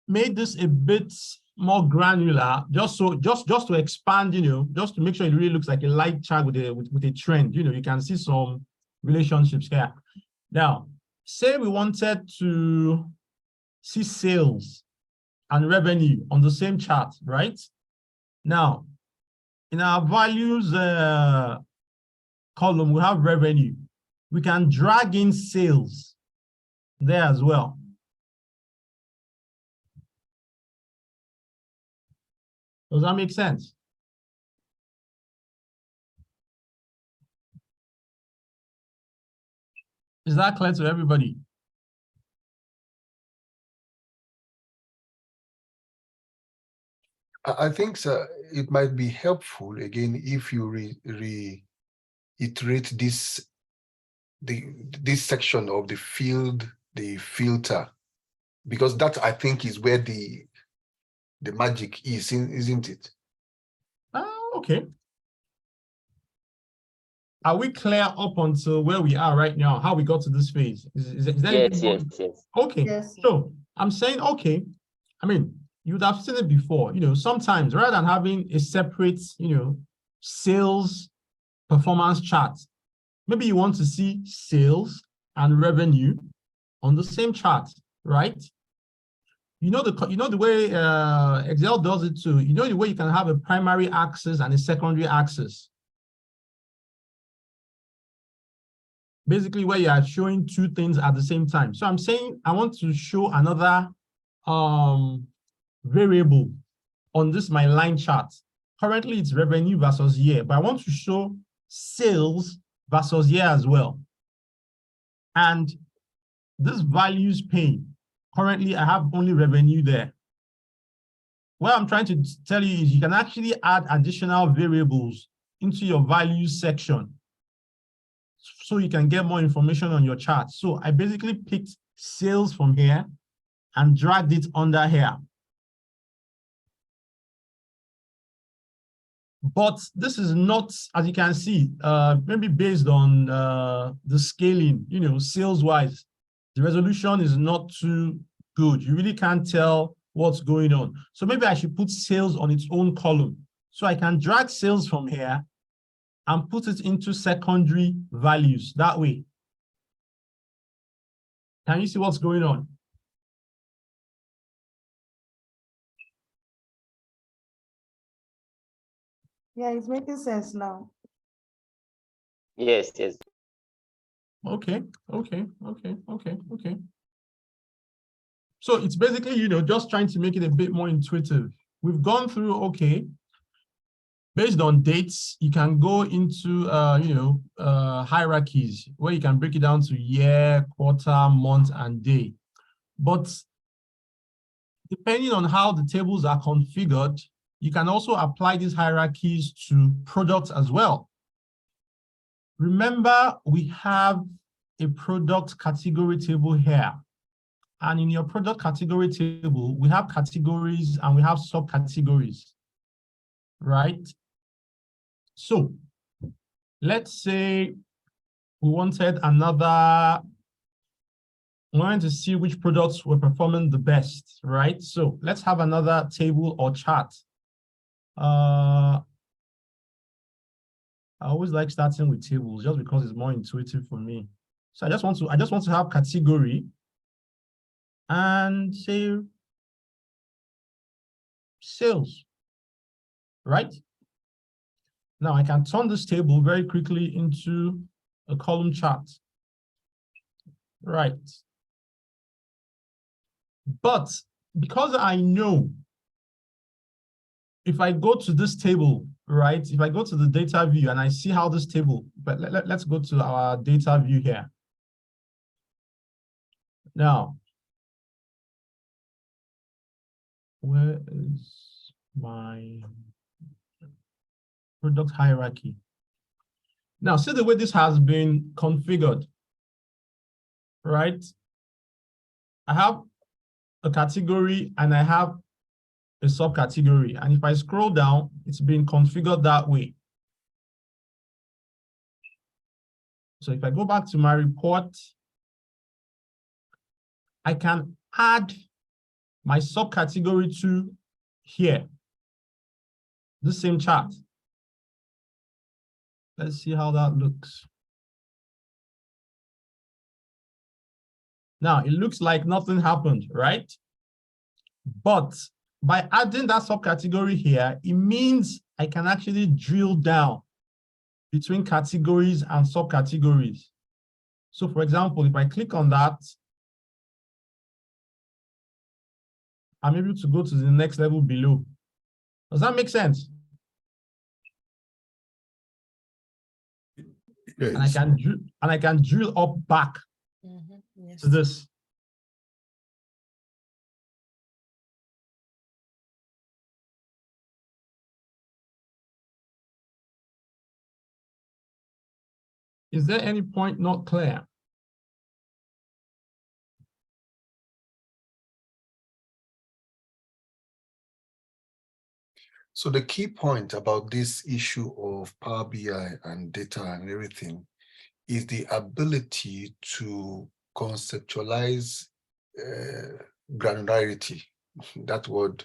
[SPEAKER 3] made this a bit more granular, just to expand, just to make sure it really looks like a light chart with a trend. You can see some relationships here. Now, say we wanted to see sales and revenue on the same chart, right? Now, in our values column, we have revenue. We can drag in sales there as well. Does that make sense? Is that clear to everybody?
[SPEAKER 1] I think, sir, it might be helpful again if you reiterate this section of the field, the filter, because that I think is where the magic is, isn't it?
[SPEAKER 3] Okay. Are we clear up until where we are right now? How we got to this phase? Is that
[SPEAKER 2] yes.
[SPEAKER 3] Okay.
[SPEAKER 8] Yes.
[SPEAKER 3] So I'm saying, okay. I mean, you would have seen it before. Sometimes rather than having a separate, sales performance chart, maybe you want to see sales and revenue on the same chart, right? You know the way Excel does it too. You know the way you can have a primary axis and a secondary axis. Basically, where you are showing two things at the same time. So I'm saying I want to show another variable on this my line chart. Currently, it's revenue versus year, but I want to show sales versus year as well. And this values pane. Currently, I have only revenue there. What I'm trying to tell you is you can actually add additional variables into your values section so you can get more information on your chart. So I basically picked sales from here and dragged it under here. But this is not, as you can see, maybe based on the scaling, you know, sales-wise, the resolution is not too good. You really can't tell what's going on. So maybe I should put sales on its own column. So I can drag sales from here and put it into secondary values that way. Can you see what's going on?
[SPEAKER 8] Yeah, it's making sense now.
[SPEAKER 2] Yes, yes.
[SPEAKER 3] Okay. So it's basically, you know, just trying to make it a bit more intuitive. We've gone through, okay, based on dates, you can go into, hierarchies where you can break it down to year, quarter, month, and day. But depending on how the tables are configured, you can also apply these hierarchies to products as well. Remember, we have a product category table here. And in your product category table, we have categories and we have subcategories, right? So let's say we wanted to see which products were performing the best, right? So let's have another table or chart. I always like starting with tables just because it's more intuitive for me. So I just want to have category and say sales, right? Now I can turn this table very quickly into a column chart, right? But because I know if I go to this table, right? If I go to the data view and I see how this table, but let's go to our data view here. Now, where is my product hierarchy? Now, see the way this has been configured, right? I have a category and I have a subcategory. And if I scroll down, it's been configured that way. So if I go back to my report, I can add my subcategory to here, the same chart. Let's see how that looks. Now, it looks like nothing happened, right? But by adding that subcategory here, it means I can actually drill down between categories and subcategories. So for example, if I click on that, I'm able to go to the next level below. Does that make sense?
[SPEAKER 7] Yes.
[SPEAKER 3] And I can drill up back
[SPEAKER 5] Yes.
[SPEAKER 3] to this. Is there any point not clear?
[SPEAKER 1] So the key point about this issue of Power BI and data and everything is the ability to conceptualize granularity. That word,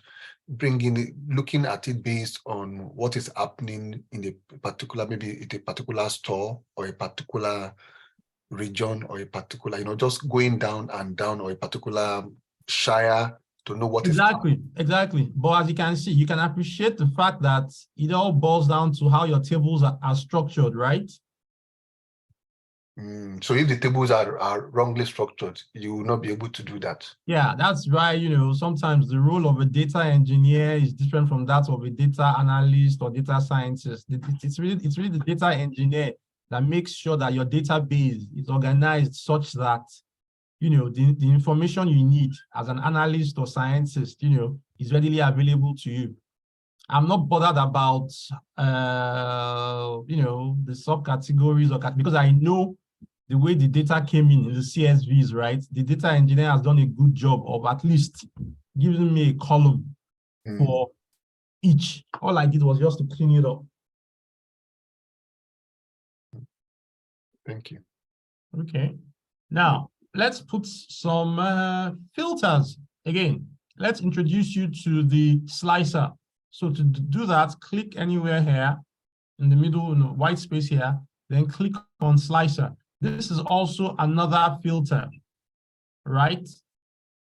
[SPEAKER 1] looking at it based on what is happening in a particular, maybe in a particular store or a particular region or a particular, just going down and down, or a particular shire to know what
[SPEAKER 3] Exactly. But as you can see, you can appreciate the fact that it all boils down to how your tables are structured, right?
[SPEAKER 1] So if the tables are wrongly structured, you will not be able to do that.
[SPEAKER 3] Yeah, that's why, sometimes the role of a data engineer is different from that of a data analyst or data scientist. It's really the data engineer that makes sure that your database is organized such that, the information you need as an analyst or scientist, is readily available to you. I'm not bothered about, the subcategories because I know the way the data came in the CSVs, right? The data engineer has done a good job of at least giving me a column for each. All I did was just to clean it up.
[SPEAKER 1] Thank you.
[SPEAKER 3] Okay. Now, let's put some filters. Again, let's introduce you to the slicer. So to do that, click anywhere here in the middle, white space here, then click on slicer. This is also another filter, right?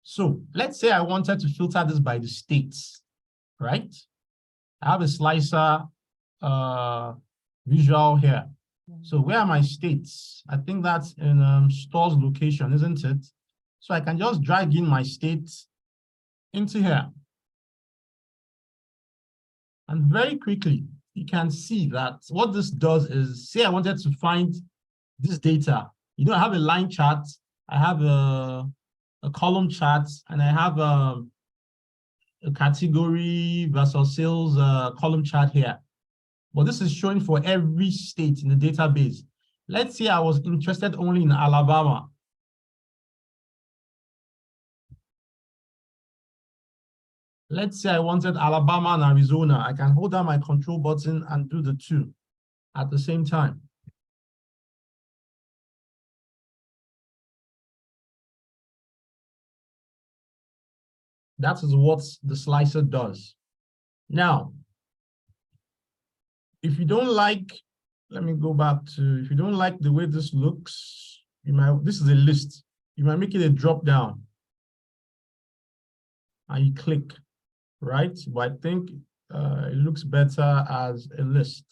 [SPEAKER 3] So let's say I wanted to filter this by the states, right? I have a slicer visual here. So where are my states? I think that's in stores location, isn't it? So I can just drag in my states into here. And very quickly, you can see that what this does is, say I wanted to find this data. I have a line chart, I have a column chart, and I have a category versus sales column chart here. But this is showing for every state in the database. Let's say I was interested only in Alabama. Let's say I wanted Alabama and Arizona. I can hold down my control button and do the two at the same time. That is what the slicer does. Now, if you don't like, let me go back to, if you don't like the way this looks, this is a list. You might make it a drop down. And you click, right? But I think it looks better as a list.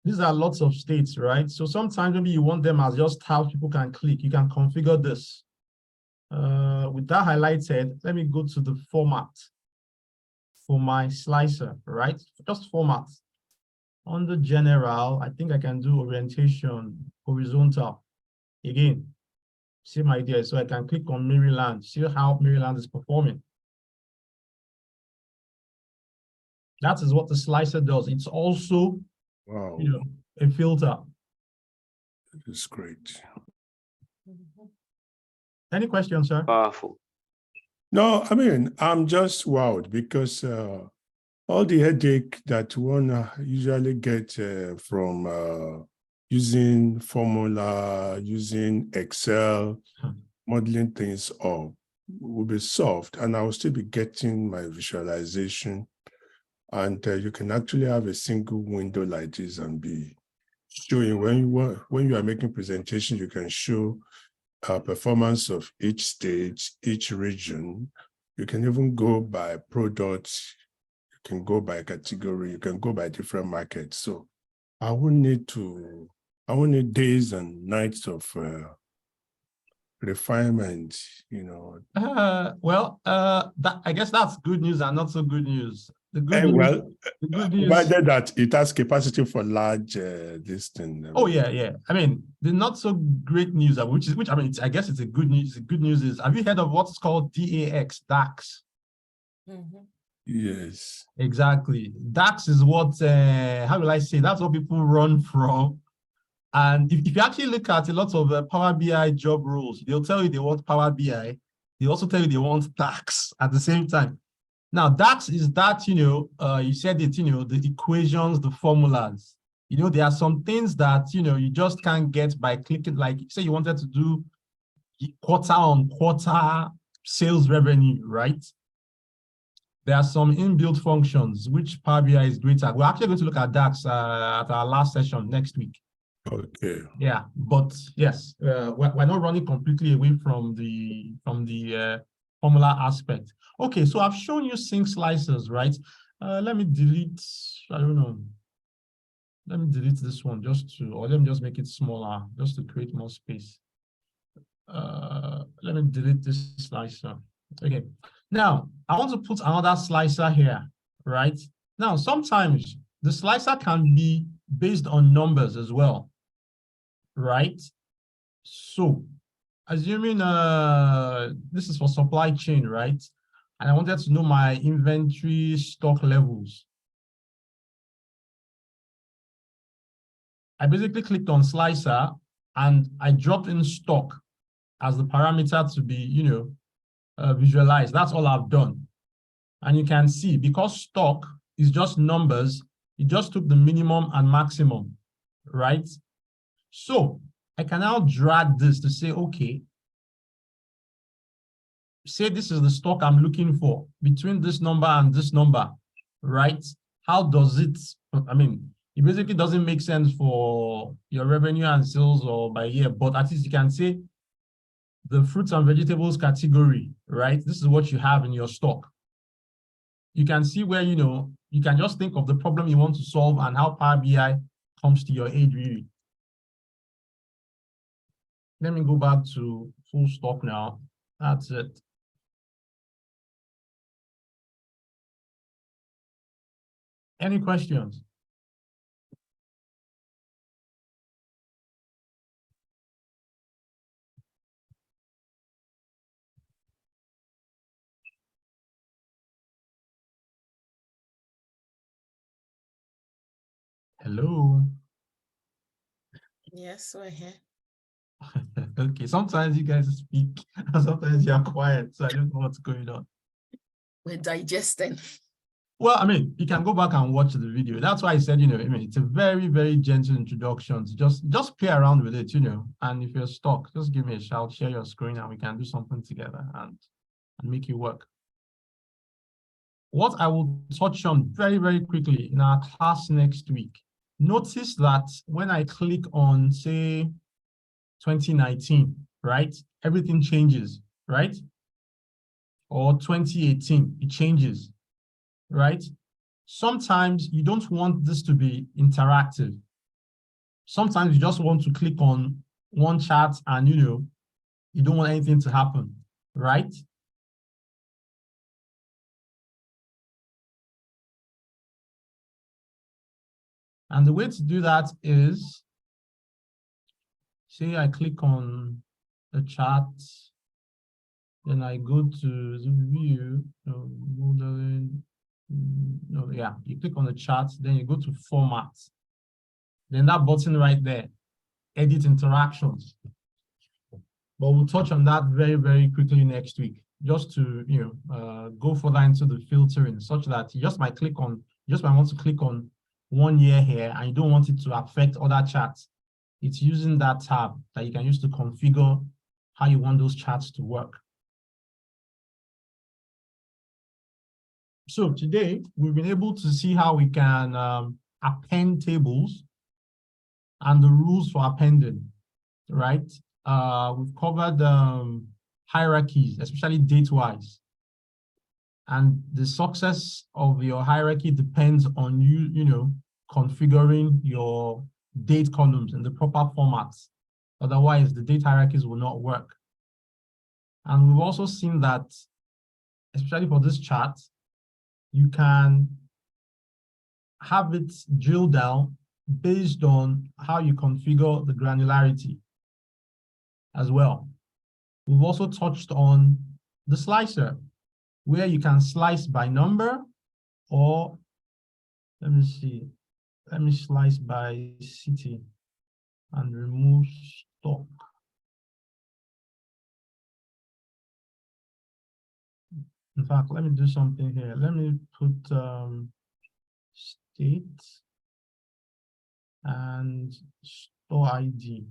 [SPEAKER 3] These are lots of states, right? So sometimes maybe you want them as just how people can click. You can configure this. With that highlighted, let me go to the format for my slicer, right? Just format. Under general, I think I can do orientation, horizontal. Again, same idea. So I can click on Maryland, see how Maryland is performing. That is what the slicer does. It's also a filter.
[SPEAKER 7] It's great.
[SPEAKER 3] Any questions, sir?
[SPEAKER 2] Powerful.
[SPEAKER 7] No, I mean, I'm just wowed because all the headache that one usually get from using formula, using Excel, modeling things up will be solved, and I will still be getting my visualization. And you can actually have a single window like this and be showing when you are making presentation, you can show performance of each stage, each region. You can even go by products, you can go by category, you can go by different markets. So I won't need days and nights of refinement,
[SPEAKER 3] I guess that's good news and not so good news. The good news,
[SPEAKER 7] provided that it has capacity for large this thing.
[SPEAKER 3] Oh yeah. I mean, the not so great news, which I mean, I guess it's a good news. The good news is, have you heard of what's called DAX?
[SPEAKER 7] Yes.
[SPEAKER 3] Exactly. DAX is what, how will I say, that's what people run from. And if you actually look at a lot of Power BI job roles, they'll tell you they want Power BI. They also tell you they want DAX at the same time. Now, DAX is that, you said it, the equations, the formulas. There are some things that, you just can't get by clicking, like say you wanted to do quarter on quarter sales revenue, right? There are some inbuilt functions which Power BI is great at. We're actually going to look at DAX at our last session next week.
[SPEAKER 7] Okay.
[SPEAKER 3] Yeah, but yes, we're not running completely away from the formula aspect. Okay, so I've shown you sync slicers, right? Let me delete, I don't know. Let me delete this one or let me just make it smaller, just to create more space. Let me delete this slicer. Okay, now I want to put another slicer here, right? Now, sometimes the slicer can be based on numbers as well, right? So, assuming this is for supply chain, right? And I wanted to know my inventory stock levels. I basically clicked on slicer and I dropped in stock as the parameter to be, visualized. That's all I've done. And you can see, because stock is just numbers, it just took the minimum and maximum, right? So I can now drag this to say, okay, say this is the stock I'm looking for between this number and this number, right? How does it, it basically doesn't make sense for your revenue and sales or by year, but at least you can say the fruits and vegetables category, right? This is what you have in your stock. You can see where, you can just think of the problem you want to solve and how Power BI comes to your aid, really. Let me go back to full stock now. That's it. Any questions? Hello.
[SPEAKER 5] Yes, we're here.
[SPEAKER 3] Okay, sometimes you guys speak and sometimes you're quiet, so I don't know what's going on.
[SPEAKER 5] We're digesting.
[SPEAKER 3] Well, you can go back and watch the video. That's why I said, it's a very, very gentle introduction to just play around with it, and if you're stuck, just give me a shout, share your screen, and we can do something together and make it work. What I will touch on very, very quickly in our class next week, notice that when I click on, say, 2019, right, everything changes, right? Or 2018, it changes, right? Sometimes you don't want this to be interactive. Sometimes you just want to click on one chart and, you don't want anything to happen, right? And the way to do that is, say I click on the chart, then I go to the view, modeling, you click on the chart, then you go to format. Then that button right there, edit interactions. But we'll touch on that very, very quickly next week, just to go further into the filtering, such that you just might want to click on 1 year here, and you don't want it to affect other charts. It's using that tab that you can use to configure how you want those charts to work. So today, we've been able to see how we can append tables and the rules for appending, right? We've covered hierarchies, especially date-wise. And the success of your hierarchy depends on you, configuring your date columns in the proper formats. Otherwise, the date hierarchies will not work. And we've also seen that, especially for this chart, you can have it drill down based on how you configure the granularity as well. We've also touched on the slicer, where you can slice by number, or let me slice by city and remove stock. In fact, let me do something here. Let me put state and store ID.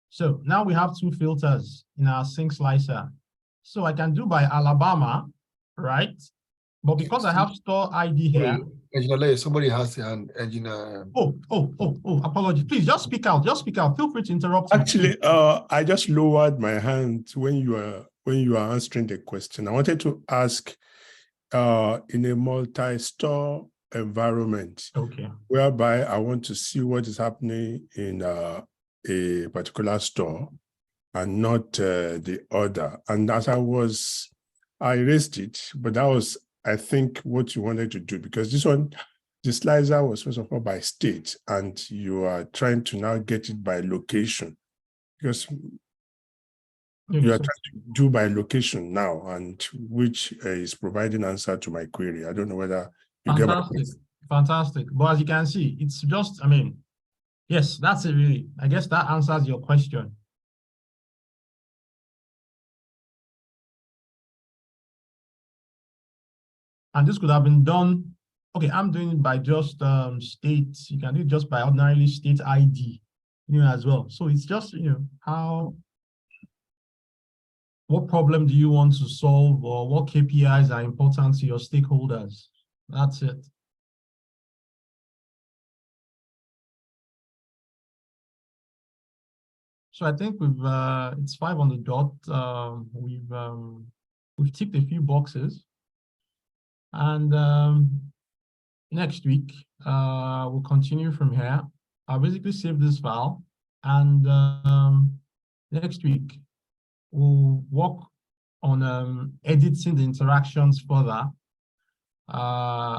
[SPEAKER 3] So now we have two filters in our sync slicer. So I can do by Alabama, right? But because I have store ID here,
[SPEAKER 1] Engineer Lay, somebody has the hand. Engineer.
[SPEAKER 3] Oh, apologies. Please just speak out. Just speak out. Feel free to interrupt me.
[SPEAKER 7] Actually, I just lowered my hand when you are answering the question. I wanted to ask, in a multi-store environment,
[SPEAKER 3] Okay.
[SPEAKER 7] whereby I want to see what is happening in a particular store and not the other. And as I raised it, but that was, I think, what you wanted to do, because this one, the slicer was first of all by state, and you are trying to now get it by location, because you are trying to do by location now, and which is providing answer to my query. I don't know whether you get my point.
[SPEAKER 3] Fantastic. But as you can see, it's just, I mean, yes, that's it really. I guess that answers your question. And this could have been done. Okay, I'm doing it by just state. You can do it just by ordinarily state ID, as well. So it's just, what problem do you want to solve, or what KPIs are important to your stakeholders? That's it. So I think it's 5 on the dot. We've ticked a few boxes, and next week we'll continue from here. I'll basically save this file, and next week we'll work on editing the interactions further,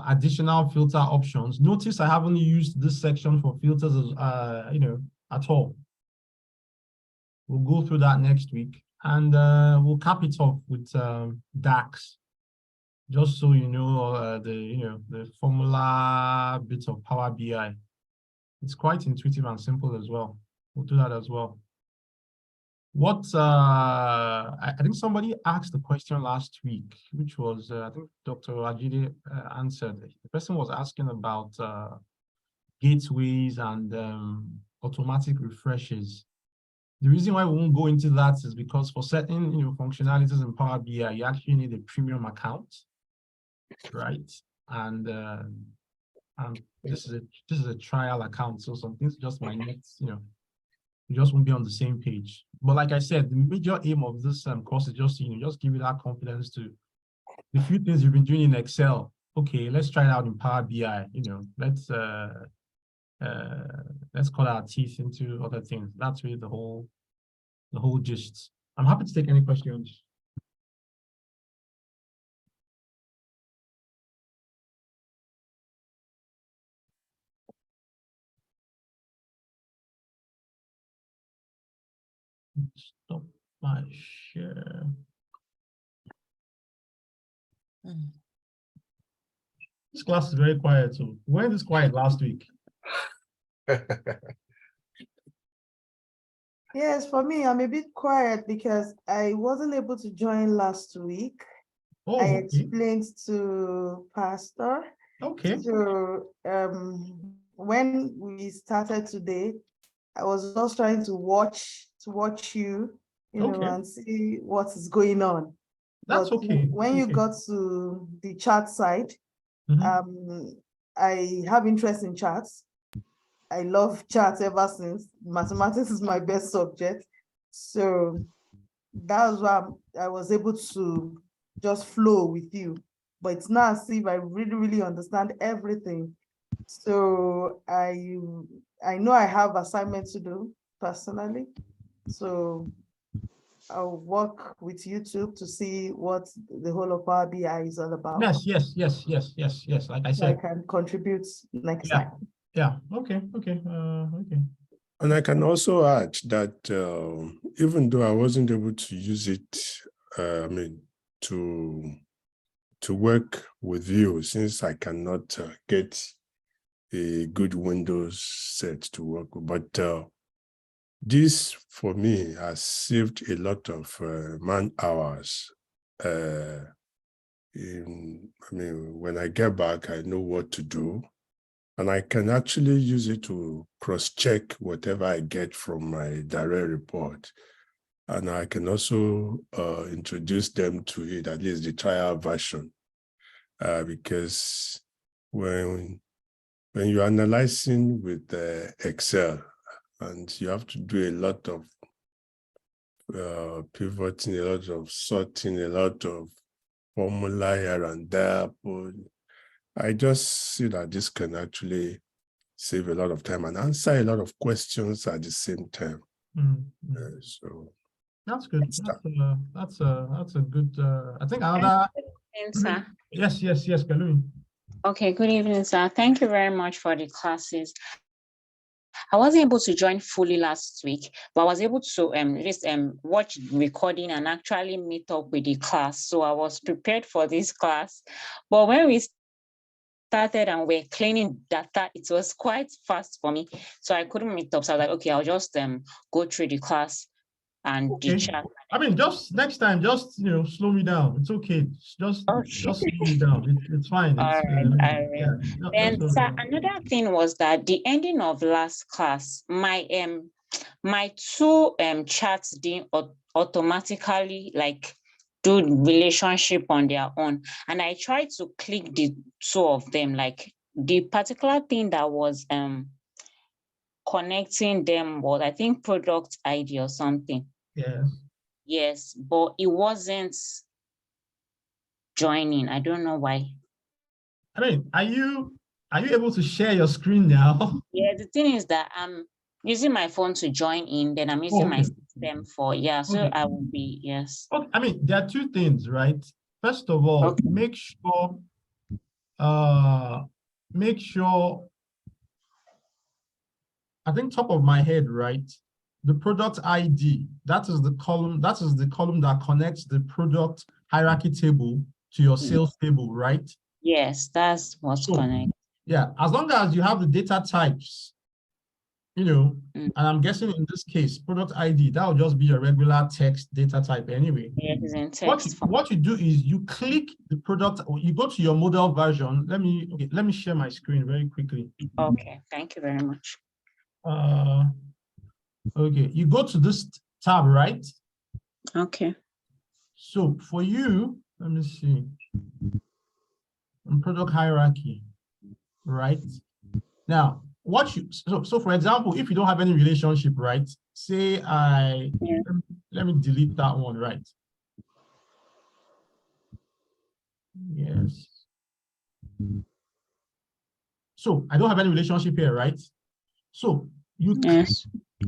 [SPEAKER 3] additional filter options. Notice I haven't used this section for filters, at all. We'll go through that next week, and we'll cap it off with DAX, just so you know the formula bits of Power BI. It's quite intuitive and simple as well. We'll do that as well. I think somebody asked a question last week, which was, I think Dr. Ajide answered. The person was asking about gateways and automatic refreshes. The reason why we won't go into that is because for certain functionalities in Power BI, you actually need a premium account, right? And this is a trial account, so some things just might not, you just won't be on the same page. But like I said, the major aim of this course is just just give you that confidence to the few things you've been doing in Excel. Okay, let's try it out in Power BI. Let's cut our teeth into other things. That's really the whole gist. I'm happy to take any questions. Stop my share. This class is very quiet too. We went this quiet last week.
[SPEAKER 8] Yes, for me, I'm a bit quiet because I wasn't able to join last week.
[SPEAKER 3] Oh,
[SPEAKER 8] I
[SPEAKER 3] okay.
[SPEAKER 8] explained to Pastor.
[SPEAKER 3] Okay.
[SPEAKER 8] So when we started today, I was just trying to watch you,
[SPEAKER 3] Okay.
[SPEAKER 8] and see what is going on.
[SPEAKER 3] That's
[SPEAKER 8] But
[SPEAKER 3] okay.
[SPEAKER 8] when you
[SPEAKER 3] Okay.
[SPEAKER 8] got to the chat side,
[SPEAKER 3] Mhm.
[SPEAKER 8] I have interest in charts. I love charts ever since. Mathematics is my best subject. So that was why I was able to just flow with you. But it's not as if I really, really understand everything. So I know I have assignments to do personally. So I'll work with YouTube to see what the whole of Power BI is all about.
[SPEAKER 3] Yes. Like I
[SPEAKER 8] So I
[SPEAKER 3] said.
[SPEAKER 8] can contribute next
[SPEAKER 3] Yeah.
[SPEAKER 8] time.
[SPEAKER 3] Yeah. Okay. Okay.
[SPEAKER 7] And I can also add that even though I wasn't able to use it, to work with you, since I cannot get a good Windows set to work with, but this for me has saved a lot of man hours. When I get back, I know what to do. And I can actually use it to cross-check whatever I get from my direct report. And I can also introduce them to it, at least the trial version, because when you're analyzing with Excel, and you have to do a lot of pivoting, a lot of sorting, a lot of formula here and there, but I just see that this can actually save a lot of time and answer a lot of questions at the same time. So
[SPEAKER 3] that's good. That's a good. I think another.
[SPEAKER 6] Sir.
[SPEAKER 3] Yes, Kalumi.
[SPEAKER 6] Okay, good evening, sir. Thank you very much for the classes. I wasn't able to join fully last week, but I was able to just watch recording and actually meet up with the class. So I was prepared for this class. But when we started and we're cleaning data, it was quite fast for me. So I couldn't meet up. So I was like, okay, I'll just go through the class and the chat.
[SPEAKER 3] I mean, just next time, just slow me down. It's okay. Just slow me down. It's fine.
[SPEAKER 6] All right. Then another thing was that the ending of last class, my two chats didn't automatically do relationship on their own, and I tried to click the two of them, like the particular thing that was connecting them was, I think, product ID or something. Yes, but it wasn't joining. I don't know why.
[SPEAKER 3] I mean, are you able to share your screen now?
[SPEAKER 6] Yeah, the thing is that I'm using my phone to join in, then I'm using my system for, so I will be, yes.
[SPEAKER 3] Okay. I mean, there are two things, right? First of all, make sure, I think top of my head, right? The product ID, that is the column that connects the product hierarchy table to your sales table, right?
[SPEAKER 6] Yes, that's what's connected.
[SPEAKER 3] Yeah, as long as you have the data types, and I'm guessing in this case, product ID, that will just be a regular text data type anyway.
[SPEAKER 6] Yeah, it's in text.
[SPEAKER 3] What you do is you click the product, or you go to your model version. Let me share my screen very quickly.
[SPEAKER 6] Okay, thank you very much.
[SPEAKER 3] Okay, you go to this tab, right?
[SPEAKER 6] Okay.
[SPEAKER 3] So for you, let me see. Product hierarchy, right? Now, so for example, if you don't have any relationship, right? Say let me delete that one, right? Yes. So I don't have any relationship here, right? So you click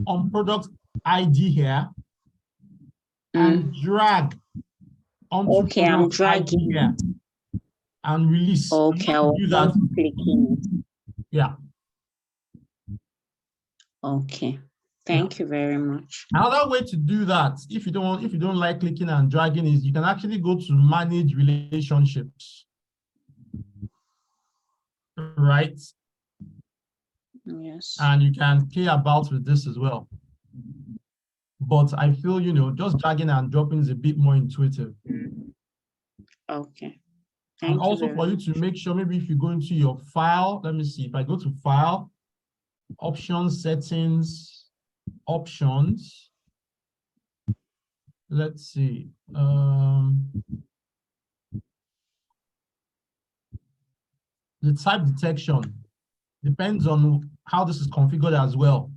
[SPEAKER 3] on product ID here and drag onto
[SPEAKER 6] I'm dragging
[SPEAKER 3] here and release.
[SPEAKER 6] Okay, I'll do that. Clicking.
[SPEAKER 3] Yeah.
[SPEAKER 6] Okay. Thank you very much.
[SPEAKER 3] Another way to do that, if you don't like clicking and dragging, is you can actually go to manage relationships. Right?
[SPEAKER 6] Yes.
[SPEAKER 3] And you can play about with this as well. But I feel, just dragging and dropping is a bit more intuitive.
[SPEAKER 6] Okay.
[SPEAKER 3] And also for you to make sure, maybe if you go into your file, let me see, if I go to file, options, settings, options, let's see. The type detection depends on how this is configured as well,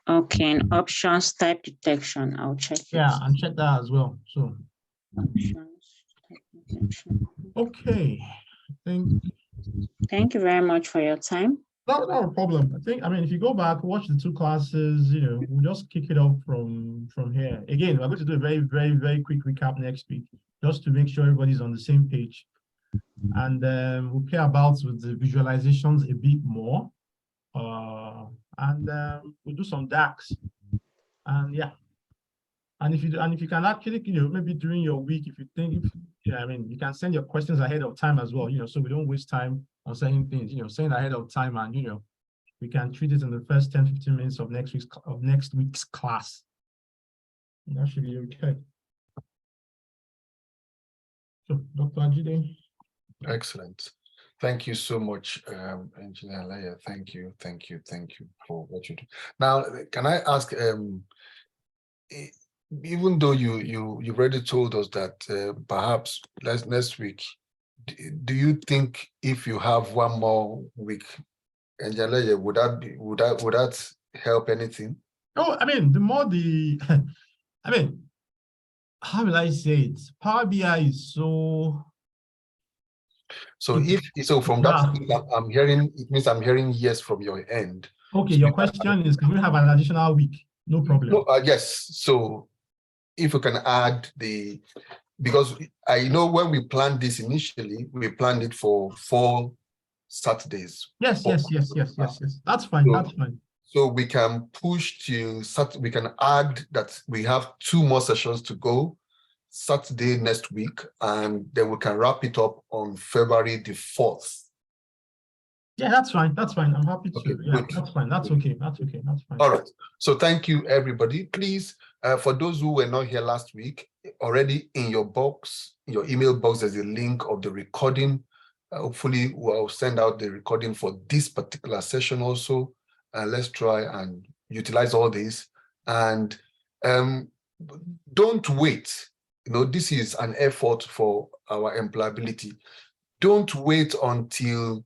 [SPEAKER 6] Okay, and options type detection, I'll check it.
[SPEAKER 3] Yeah, and check that as well. So
[SPEAKER 6] options type detection.
[SPEAKER 3] Okay,
[SPEAKER 6] thank you very much for your time.
[SPEAKER 3] Not a problem. I mean, if you go back, watch the two classes, we'll just kick it off from here. Again, we're going to do a very, very, very quick recap next week, just to make sure everybody's on the same page. And we'll play about with the visualizations a bit more. And we'll do some DAX. And yeah. And if you can actually, maybe during your week, if you think, I mean, you can send your questions ahead of time as well, so we don't waste time on saying things, saying ahead of time, and we can treat it in the first 10-15 minutes of next week's class. And that should be okay. So, Dr. Ajide.
[SPEAKER 1] Excellent. Thank you so much, Engineer Leia. Thank you for what you do. Now, can I ask, even though you've already told us that perhaps next week do you think if you have one more week, Angela, would that help anything?
[SPEAKER 3] Oh, I mean, the more the, I mean, how will I say it? Power BI is so.
[SPEAKER 1] So from that, I'm hearing, it means I'm hearing yes from your end.
[SPEAKER 3] Okay,
[SPEAKER 1] So
[SPEAKER 3] your question is, can we have an additional week? No problem.
[SPEAKER 1] No, yes. So if you can add because I know when we planned this initially, we planned it for 4 Saturdays.
[SPEAKER 3] Yes. That's fine.
[SPEAKER 1] So,
[SPEAKER 3] That's fine.
[SPEAKER 1] So we can push to we can add that we have 2 more sessions to go Saturday next week, and then we can wrap it up on February the 4th.
[SPEAKER 3] Yeah, that's fine. That's fine. I'm happy to.
[SPEAKER 1] Okay,
[SPEAKER 3] Yeah,
[SPEAKER 1] good.
[SPEAKER 3] that's fine. That's okay. That's okay. That's fine.
[SPEAKER 1] All right. So thank you, everybody. Please, for those who were not here last week, already in your box, your email box, there's a link of the recording. Hopefully, we'll send out the recording for this particular session also. Let's try and utilize all this. And don't wait. You know, this is an effort for our employability. Don't wait until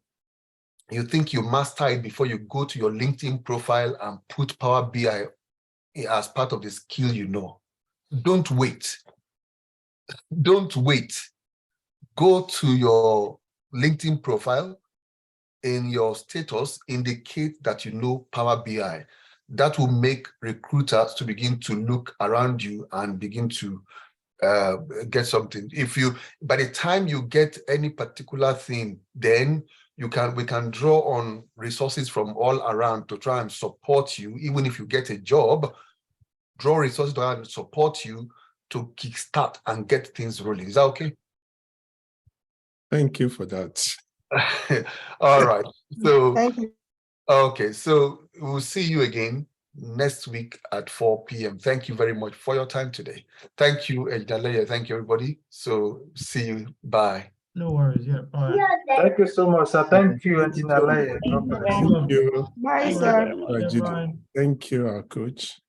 [SPEAKER 1] you think you master it before you go to your LinkedIn profile and put Power BI as part of the skill you know. Don't wait. Don't wait. Go to your LinkedIn profile. In your status, indicate that you know Power BI. That will make recruiters to begin to look around you and begin to get something. By the time you get any particular thing, then we can draw on resources from all around to try and support you. Even if you get a job, draw resources to and support you to kickstart and get things rolling. Is that okay?
[SPEAKER 7] Thank you for that.
[SPEAKER 1] All right. So
[SPEAKER 8] Thank you.
[SPEAKER 1] okay, so we'll see you again next week at 4 p.m. Thank you very much for your time today. Thank you, Ejidaleya. Thank you, everybody. So see you. Bye.
[SPEAKER 3] No worries. Yeah. Bye.
[SPEAKER 9] Thank you so much, sir. Thank you, Engineer Laye.
[SPEAKER 6] Thank you very
[SPEAKER 7] Thank
[SPEAKER 6] much.
[SPEAKER 7] you.
[SPEAKER 8] Bye,
[SPEAKER 6] Thank you
[SPEAKER 8] sir.
[SPEAKER 6] very much.
[SPEAKER 3] Yeah, bye.
[SPEAKER 7] Thank you, our coach.